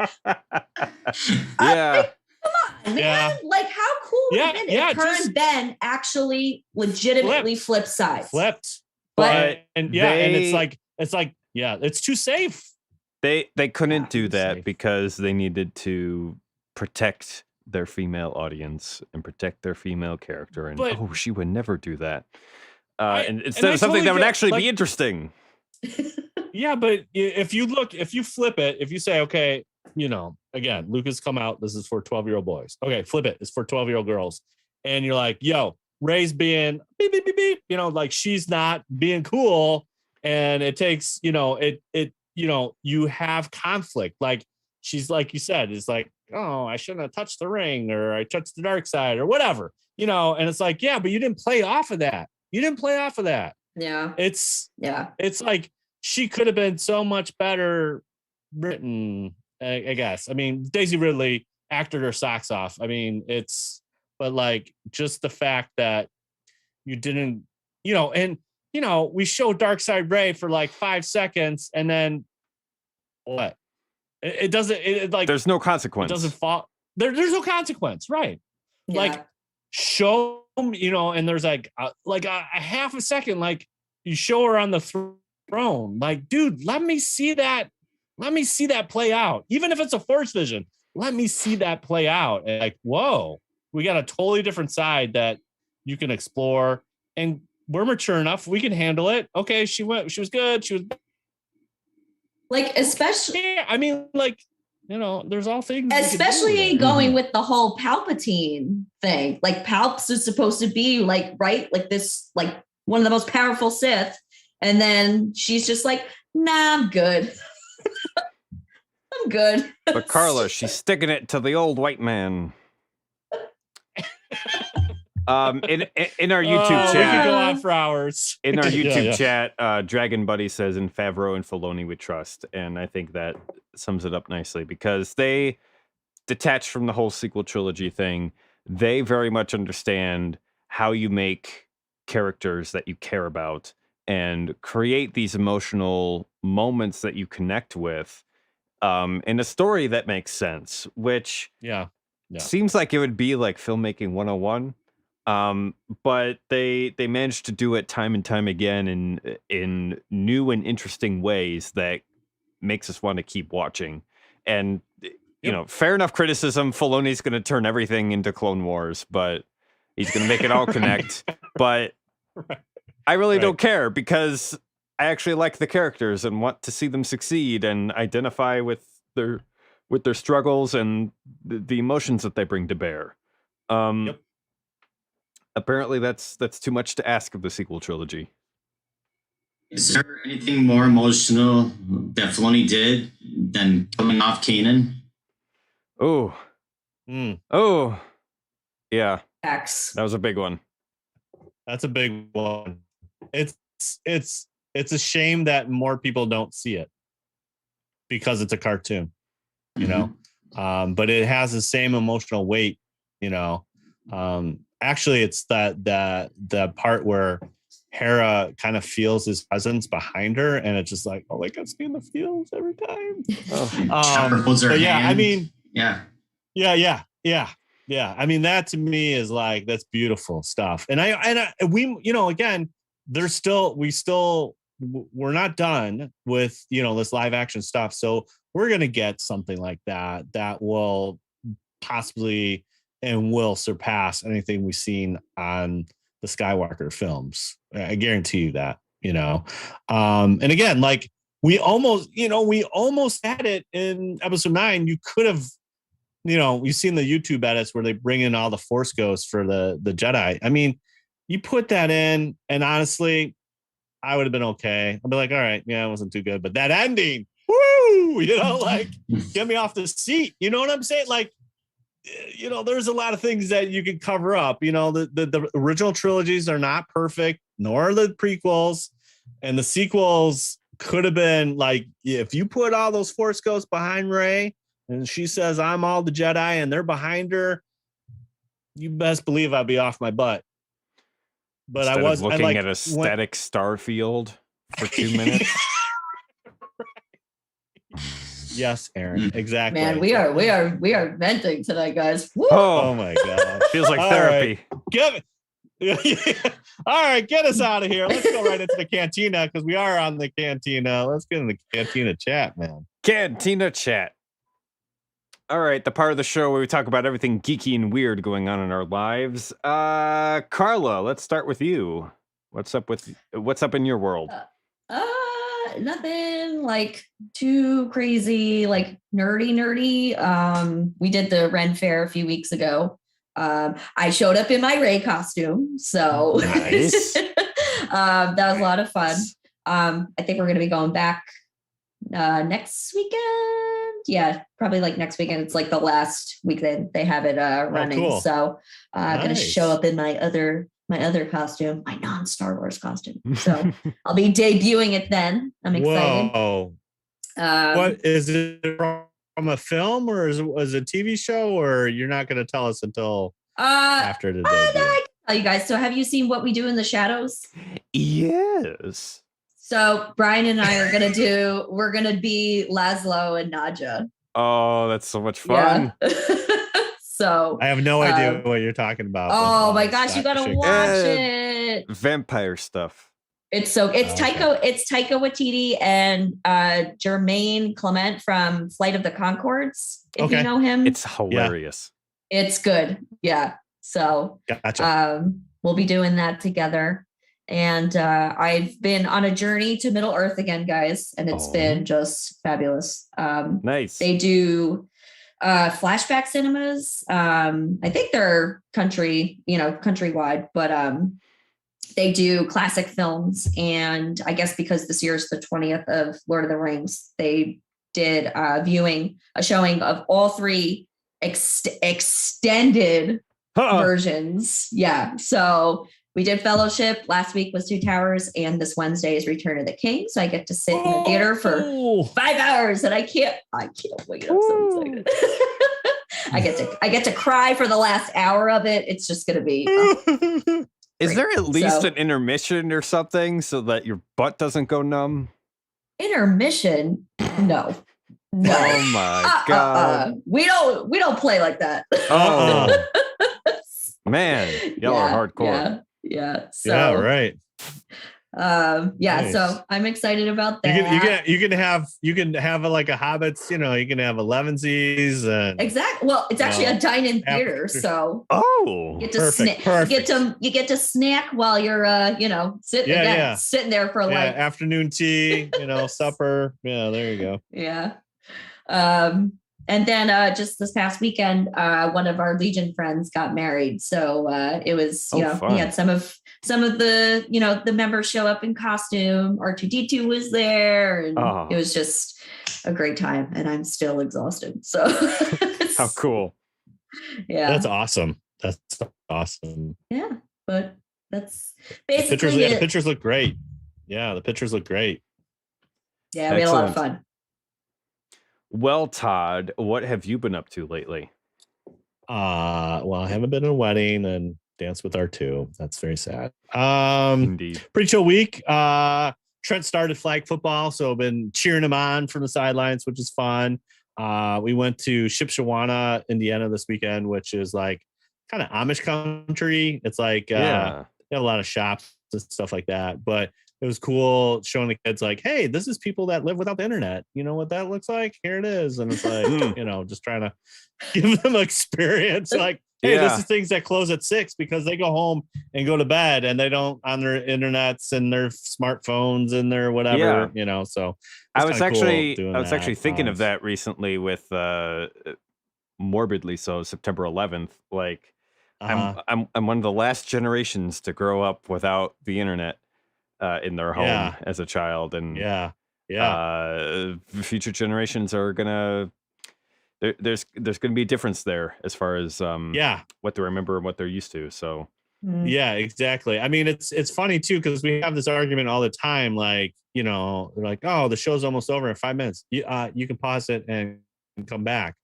come on, man. Yeah. Like, how cool would it have been if her and Ben actually legitimately flipped sides? But it's like, it's too safe. They couldn't do that because they needed to protect their female audience and protect their female character. And she would never do that. And instead of something that would actually be interesting. Yeah, but if you flip it, if you say, okay, again, Luke has come out, this is for 12-year-old boys. Okay, flip it, it's for 12-year-old girls. And you're like, yo, Rey's being beep, beep, beep, beep, like she's not being cool. And it takes, you have conflict. Like she's, like you said, it's like, oh, I shouldn't have touched the ring, or I touched the dark side, or whatever, and it's like, yeah, but you didn't play off of that. Yeah. It's Yeah. like she could have been so much better written, I guess. I mean, Daisy Ridley acted her socks off. I mean, but like just the fact that you didn't, we show Darkseid Rey for like 5 seconds, and then what? It doesn't, like, there's no consequence. It doesn't fall. There's no consequence, right? Yeah. Like, show them, and there's like a half a second, like you show her on the throne. Like, dude, let me see that play out. Even if it's a force vision, let me see that play out. And like, whoa, we got a totally different side that you can explore, and we're mature enough, we can handle it. Okay, she was good. She was like, especially, yeah, I mean, like, there's all things. especially going with the whole Palpatine thing. Like, Palps is supposed to be like, right, like this, like one of the most powerful Sith, and then she's just like, nah, I'm good. I'm good. But Carla, she's sticking it to the old white man. In our YouTube we chat, could go on for hours. in our YouTube Yeah. chat, Dragon Buddy says, in Favreau and Filoni we trust, and I think that sums it up nicely, because they detach from the whole sequel trilogy thing. They very much understand how you make characters that you care about and create these emotional moments that you connect with, in a story that makes sense, which Yeah. seems like it would be like filmmaking 101. But they managed to do it time and time again in new and interesting ways that makes us want to keep watching. And fair enough criticism. Filoni's going to turn everything into Clone Wars, but he's going to make it all connect. But I really don't care, because I actually like the characters and want to see them succeed and identify with their struggles and the emotions that they bring to bear. Apparently that's too much to ask of the sequel trilogy. Is there anything more emotional that Filoni did than coming off Kanan? Oh, yeah, X. that was a big one. That's a big one. It's a shame that more people don't see it, because it's a cartoon, but it has the same emotional weight, actually it's the part where Hera kind of feels his presence behind her, and it's just like, oh, I can see the feels every time. But yeah, I mean, yeah. I mean, that to me is like, that's beautiful stuff. And we, again, we're not done with, this live action stuff. So we're going to get something like that will possibly and will surpass anything we've seen on the Skywalker films. I guarantee you that, and again, like we almost had it in episode 9. You could have, you've seen the YouTube edits where they bring in all the Force ghosts for the Jedi. I mean, you put that in, and honestly, I would have been okay. I'd be like, all right, yeah, it wasn't too good, but that ending, woo, like, get me off the seat. You know what I'm saying? Like, there's a lot of things that you can cover up. The original trilogies are not perfect, nor are the prequels, and the sequels could have been like, if you put all those Force ghosts behind Rey, and she says, I'm all the Jedi, and they're behind her, you best believe I'd be off my butt. But Instead I was looking at a static star field for 2 minutes. Yes, Aaron, exactly. Man, we are venting tonight, guys. Woo! Oh my god, feels like All therapy. Right. All right, get us out of here. Let's go right into the cantina, because we are on the cantina. Let's get in the cantina chat, man. Cantina chat. All right, the part of the show where we talk about everything geeky and weird going on in our lives. Carla, let's start with you. What's up in your world? Nothing like too crazy, like nerdy. We did the Ren Fair a few weeks ago. I showed up in my Ray costume, so Nice. that was a lot of fun. I think we're gonna be going back next weekend. Yeah, probably like next weekend. It's like the last week that they have it running. cool. So gonna Nice. show up in my other costume, my non-Star Wars costume. So I'll be debuting it then. I'm excited. Whoa. What is it from a film or is it a TV show, or you're not going to tell us until after the I debut? can tell you guys. So have you seen What We Do in the Shadows? Yes. So Brian and I are we're gonna be Laszlo and Nadja. Oh, that's so much fun. Yeah. So I have no idea what you're talking about. oh but, my gosh, you gotta Dr. watch Yeah. it. Vampire stuff. It's Okay. Taika Waititi and Jermaine Clement from Flight of the Conchords. If you Okay. know him, It's hilarious. it's good. Yeah. So Gotcha. we'll be doing that together. And I've been on a journey to Middle Earth again, guys, and it's Oh. been just fabulous. Nice. They do flashback cinemas. I think they're countrywide, but they do classic films. And I guess because this year's the 20th of Lord of the Rings, they did a showing of all three extended versions. Yeah. So we did Fellowship. Last week was Two Towers, and this Wednesday is Return of the King. So I get to sit in the theater for 5 hours, and I can't wait. I'm so excited. I get to cry for the last hour of it. It's just gonna be Is there at least So- an intermission or something so that your butt doesn't go numb? intermission. No. Oh my god. We don't play like that. Oh man, y'all are hardcore. Yeah. So Yeah, right. Nice. So I'm excited about that. You can have like a Hobbits, you can have 11sies and Exactly. Well, it's actually a dine-in theater, so Oh, you get to perfect, snack. perfect. You get to snack while you're sitting there for like afternoon tea, supper. Yeah, there you go. yeah. And then just this past weekend, one of our Legion friends got married. So it was, fun. he had some of the, the members show up in costume. R2D2 was there, and it was just a great time. And I'm still exhausted. So how cool. Yeah. That's awesome. That's awesome. Yeah. But that's The basically it. pictures look great. Yeah, the pictures look great. Yeah, we had a lot of Excellent. fun. Well, Todd, what have you been up to lately? Well, I haven't been in a wedding and danced with R2. That's very sad. Indeed. Pretty chill week. Trent started flag football, so I've been cheering him on from the sidelines, which is fun. We went to Shipshewana, Indiana this weekend, which is like kind of Amish country. It's like they have a lot of shops and stuff like that, but it was cool showing the kids like, hey, this is people that live without the internet. You know what that looks like? Here it is. And it's like, just trying to give them experience. Like, hey, this is things that close at 6 because they go home and go to bed and they don't on their internets and their smartphones and their whatever, so I was actually thinking of that. that recently with morbidly so September 11th. Like I'm one of the last generations to grow up without the internet in their home as a child, and future generations are gonna there's gonna be a difference there as far as what they remember and what they're used to. So yeah, exactly. I mean, it's funny too because we have this argument all the time, like they're like, oh, the show's almost over in 5 minutes. You can pause it and come back.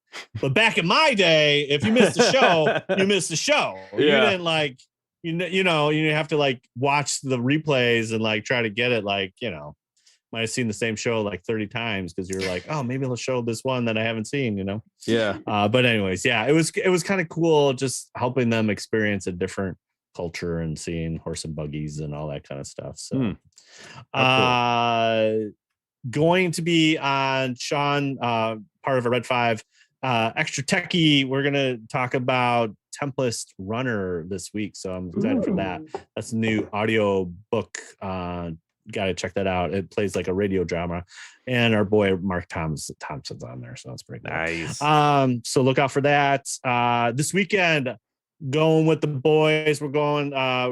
But back in my day, if you missed the show, you missed the show. You didn't like you have to like watch the replays and like try to get it, like might have seen the same show like 30 times because you're like, oh, maybe they'll show this one that I haven't seen, but anyways, it was kind of cool just helping them experience a different culture and seeing horse and buggies and all that kind of stuff. So going to be on Sean, part of a Red 5 extra techie. We're gonna talk about Tempest Runner this week, so I'm excited for that. That's a new audio book got to check that out. It plays like a radio drama, and our boy Mark Thompson's on there, so that's pretty cool. Nice. So look out for that. This weekend, going with the boys. We're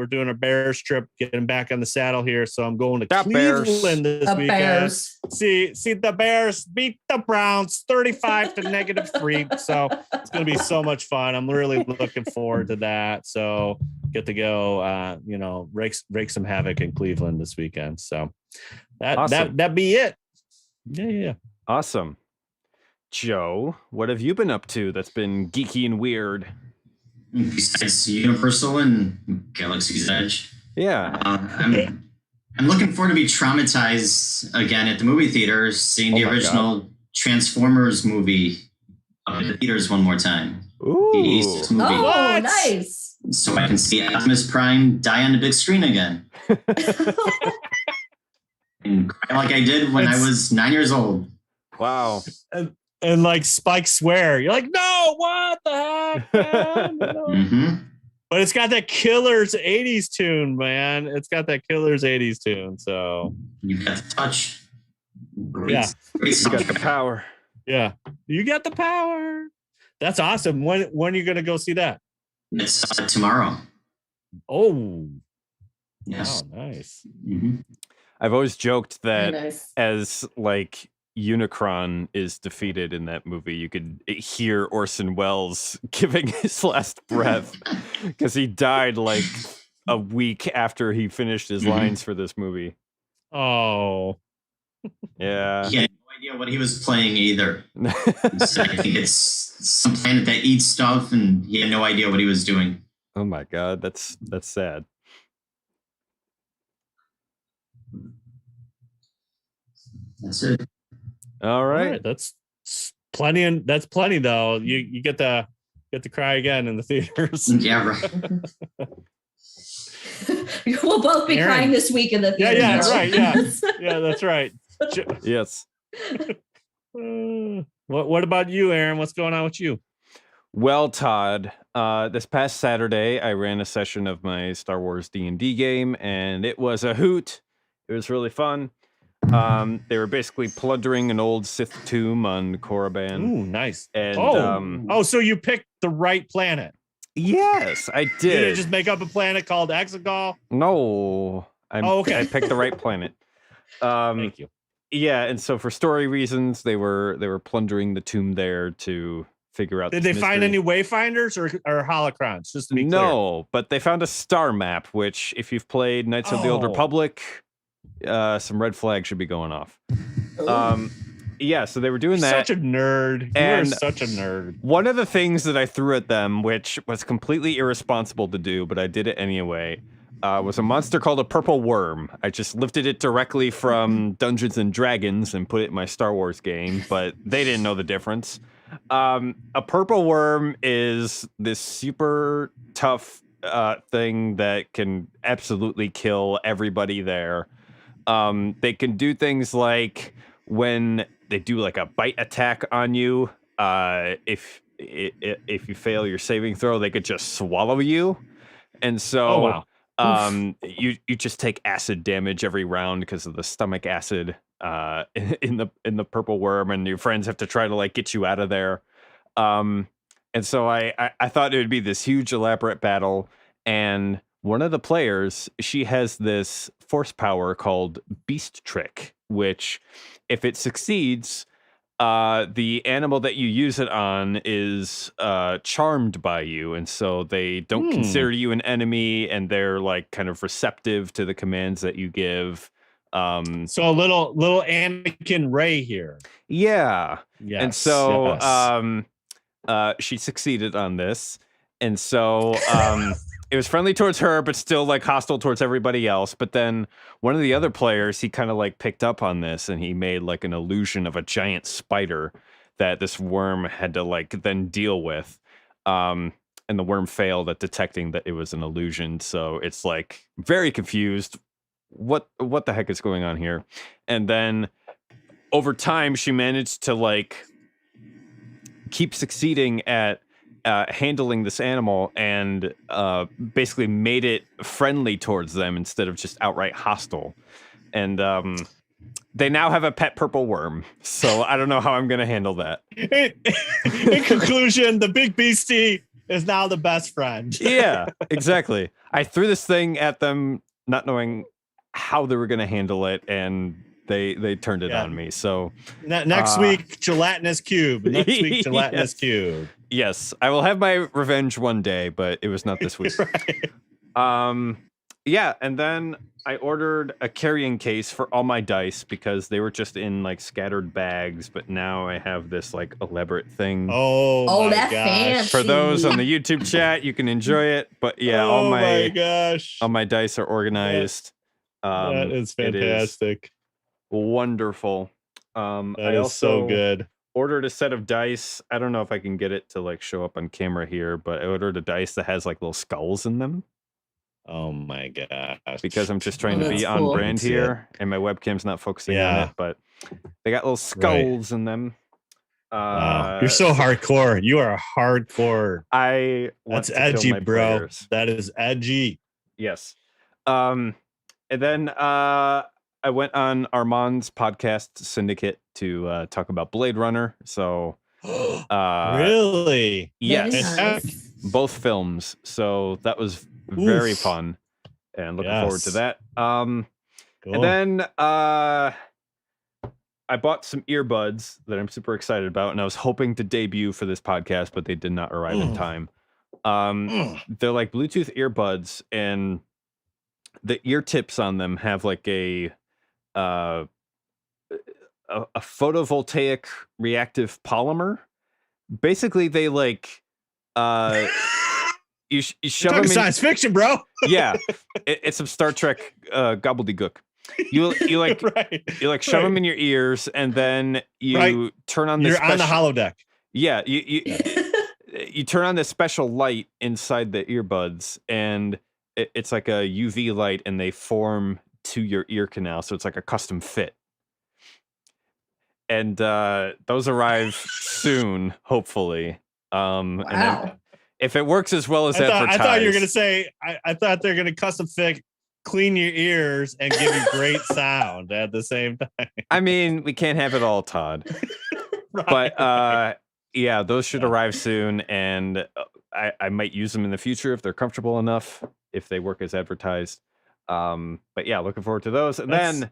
doing a Bears trip, getting back on the saddle here. So I'm going to The Bears. Cleveland this The weekend. Bears. See the Bears beat the Browns 35 to -3. So it's going to be so much fun. I'm really looking forward to that. So get to go, rake some havoc in Cleveland this weekend. So Awesome. that be it. Yeah. Awesome. Joe, what have you been up to that's been geeky and weird? Besides Universal and Galaxy's Edge, Yeah. I'm looking forward to be traumatized again at the movie theater, seeing the Oh my original Transformers movie up in the theaters one more time. The Ooh. 86 movie. Oh, What? nice. So I can see Optimus Prime die on the big screen again. And cry like I did when I was 9 years old. Wow. And like Spike swear, you're like, no, what the heck, man? No. Mm-hmm. But it's got that Killers 80s tune, man. It's got that Killers 80s tune. So You got the touch. Great, Yeah. great You got the soundtrack. power. yeah, you got the power. That's awesome. When are you gonna go see that? It's tomorrow. Oh, Yes. wow, nice. Mm-hmm. I've always joked Very that nice. as like Unicron is defeated in that movie, you could hear Orson Welles giving his last breath because he died like a week after he finished his Mhm. lines for this movie. Oh, Yeah. He had no idea what he was playing either. So I think it's some planet that eats stuff, and he had no idea what he was doing. Oh my god, that's sad. That's it. All all right. right. That's plenty. And that's plenty, though. You get to cry again in the theaters. Yeah, right. We'll both be Aaron. crying this week in the Yeah, theater. yeah, though. right, yeah. Yeah, that's right. Yes. What about you, Aaron? What's going on with you? Well, Todd, this past Saturday, I ran a session of my Star Wars D&D game, and it was a hoot. It was really fun. They were basically plundering an old Sith tomb on Korriban. Ooh, nice. And So you picked the right planet. yes, I You did. didn't just make up a planet called Exegol. No, Okay. I picked the right planet. Thank you. Yeah, and so for story reasons, they were plundering the tomb there to figure out. Did this they find mystery. any wayfinders or holocrons? Just to be clear. No, but they found a star map, which if you've played Knights of the Old Oh. Republic, some red flags should be going off. Ooh. Yeah, so they were doing You're that. such a nerd. And- You're such a nerd. One of the things that I threw at them, which was completely irresponsible to do, but I did it anyway, was a monster called a purple worm. I just lifted it directly from Dungeons and Dragons and put it in my Star Wars game, but they didn't know the difference. A purple worm is this super tough thing that can absolutely kill everybody there. They can do things like when they do like a bite attack on you, if you fail your saving throw, they could just swallow you. And so Oh wow. you just take acid damage every round because of the stomach acid in the purple worm, and your friends have to try to like get you out of there. And so I thought it would be this huge elaborate battle, and one of the players, she has this force power called Beast Trick, which if it succeeds, the animal that you use it on is charmed by you, and so they don't consider you an enemy, and they're like kind of receptive to the commands that you give. So a little Anakin Ray here. Yeah. Yes. And so yes. she succeeded on this. And so it was friendly towards her, but still like hostile towards everybody else. But then one of the other players, he kind of like picked up on this, and he made like an illusion of a giant spider that this worm had to like then deal with. And the worm failed at detecting that it was an illusion. So it's like very confused. What the heck is going on here? And then over time, she managed to like keep succeeding at handling this animal, and basically made it friendly towards them instead of just outright hostile. And they now have a pet purple worm. So I don't know how I'm going to handle that. In conclusion, the big beastie is now the best friend. Yeah, exactly. I threw this thing at them, not knowing how they were going to handle it, and they turned it on me. So next week, gelatinous cube. Next week, gelatinous yes. cube. Yes, I will have my revenge one day, but it was not this week. Right. Yeah, and then I ordered a carrying case for all my dice because they were just in like scattered bags, but now I have this like elaborate thing. Oh, my that gosh. fancy. For those on the YouTube chat, you can enjoy it. But yeah, all my gosh. all my dice are organized. That is fantastic. Wonderful. That I is also so good. ordered a set of dice. I don't know if I can get it to like show up on camera here, but I ordered a dice that has like little skulls in them. Oh my gosh. Because I'm just trying to that's be cool. on brand here, and my webcam's not focusing on Yeah. it, but they got little skulls in them. Wow. You're so hardcore. You are hardcore. I want That's to kill edgy, my bro. players. That is edgy. Yes. And then I went on Armand's podcast syndicate to talk about Blade Runner. So Really? yes, Very nice. both films. So that was very Oof. fun, and looking forward to Yes. that. Cool. And then I bought some earbuds that I'm super excited about, and I was hoping to debut for this podcast, but they did not arrive in time. They're like Bluetooth earbuds, and the ear tips on them have like a photovoltaic reactive polymer. Basically, they like you shove them Talking in science fiction, bro. yeah, it's some Star Trek gobbledygook. You like Right. you like shove them in your ears, and then you turn on this. You're on the holodeck. Yeah, you turn on this special light inside the earbuds, and it's like a UV light, and they form to your ear canal, so it's like a custom fit. And those arrive soon, hopefully. And then Wow. if it works as well as advertised, I thought you were gonna say. I thought they're gonna custom fit, clean your ears, and give you great sound at the same time. I mean, we can't have it all, Todd. Right. But yeah, those should arrive soon, and I might use them in the future if they're comfortable enough, if they work as advertised. But yeah, looking forward to those. And then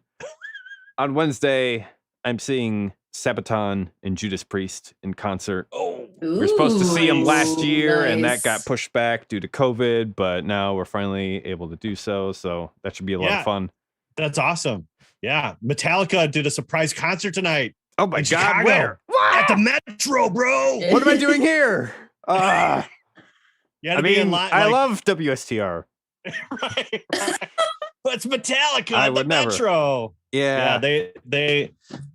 on Wednesday, I'm seeing Sabaton and Judas Priest in concert. We were supposed to see them last year, and that got pushed back due to COVID, but now we're finally able to do so. So that should be a lot of fun. That's awesome. Yeah, Metallica did a surprise concert tonight. Oh my in God, Chicago. where? At the Metro, bro. What am I doing here? You had I to be in mean, line, I like- love WSTR. right. But it's Metallica I at the would never. Metro. Yeah. They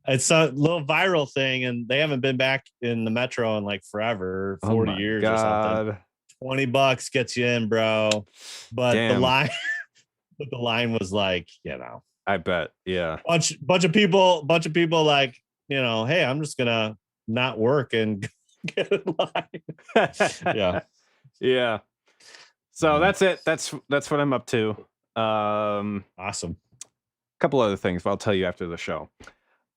it's a little viral thing, and they haven't been back in the Metro in like forever, 40 my years or something. $20 gets you in, bro. But Damn. the line was like, I bet. Yeah. bunch of people like, hey, I'm just gonna not work and get in line. Yeah. Yeah. So that's it. That's what I'm up to. Awesome. Couple other things, but I'll tell you after the show.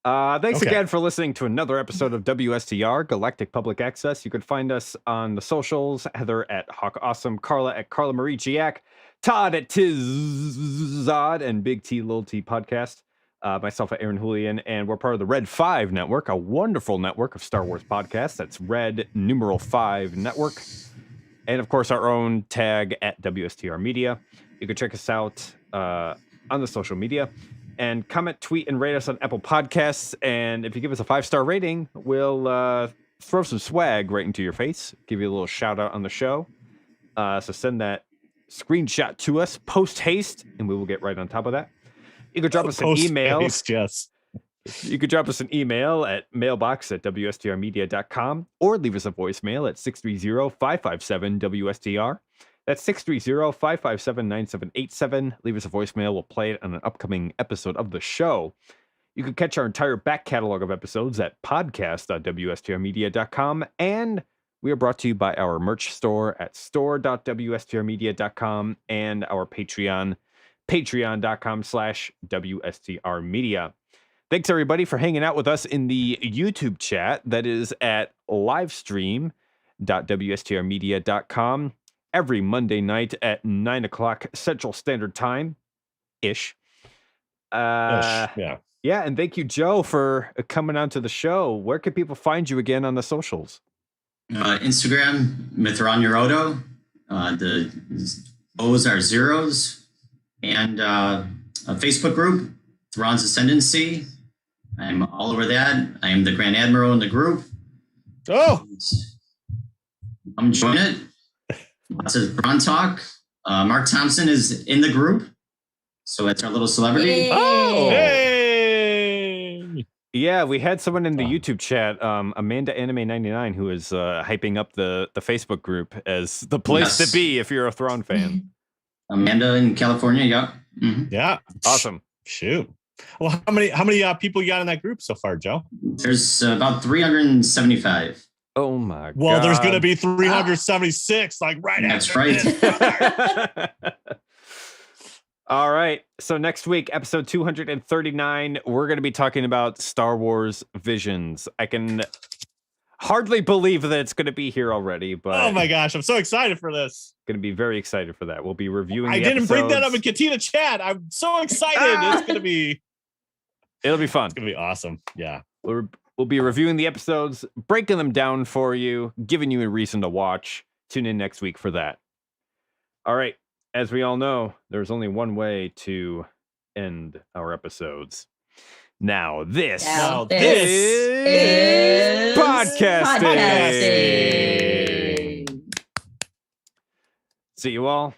Thanks Okay. again for listening to another episode of WSTR, Galactic Public Access. You can find us on the socials, Heather at Hawk Awesome, Carla at Carla Marie Giac, Todd at Tizod, and Big T Little T Podcast. Myself at Aaron Julian, and we're part of the Red 5 Network, a wonderful network of Star Wars podcasts. That's Red numeral 5 Network. And of course, our own tag at WSTR Media. You can check us out on the social media, and comment, tweet, and rate us on Apple Podcasts. And if you give us a 5-star rating, we'll throw some swag right into your face, give you a little shout out on the show. So send that screenshot to us post haste, and we will get right on top of that. You could drop us an email. Yes. You could drop us an email at mailbox@wstrmedia.com, or leave us a voicemail at 630-557-WSTR. That's 630-557-9787. Leave us a voicemail. We'll play it on an upcoming episode of the show. You can catch our entire back catalog of episodes at podcast.wstrmedia.com. And we are brought to you by our merch store at store.wstrmedia.com and our Patreon, patreon.com/WSTR Media. Thanks, everybody, for hanging out with us in the YouTube chat. That is at livestream.wstrmedia.com every Monday night at 9 o'clock Central Standard Time-ish. Yeah. Yeah, and thank you, Joe, for coming onto the show. Where can people find you again on the socials? Instagram, Thrawn Euroto. The O's are zeros. And a Facebook group, Thrawn's Ascendancy. I'm all over that. I am the Grand Admiral in the group. Oh, Come join it. Lots of Thrawn talk. Mark Thompson is in the group. So that's our little celebrity. Yay. Oh. hey. Yeah, we had someone in the YouTube chat, Amanda Anime 99, who is hyping up the Facebook group as the place to be if you're a Thrawn fan. Amanda in California, yep. Mhm. Yeah. Awesome. Shoot. Well, how many people you got in that group so far, Joe? There's about 375. Oh my god. Well, there's going to be 376, like right That's after right. this. All right. So next week, episode 239, we're going to be talking about Star Wars Visions. I can hardly believe that it's going to be here already, but Oh my gosh, I'm so excited for this. going to be very excited for that. We'll be reviewing. I the didn't bring that up in episodes. Katina chat. I'm so excited. It's going to be It'll be fun. awesome. Yeah. We'll be reviewing the episodes, breaking them down for you, giving you a reason to watch. Tune in next week for that. All right. As we all know, there's only one way to end our episodes. Now this Now this is podcasting. podcasting. See you all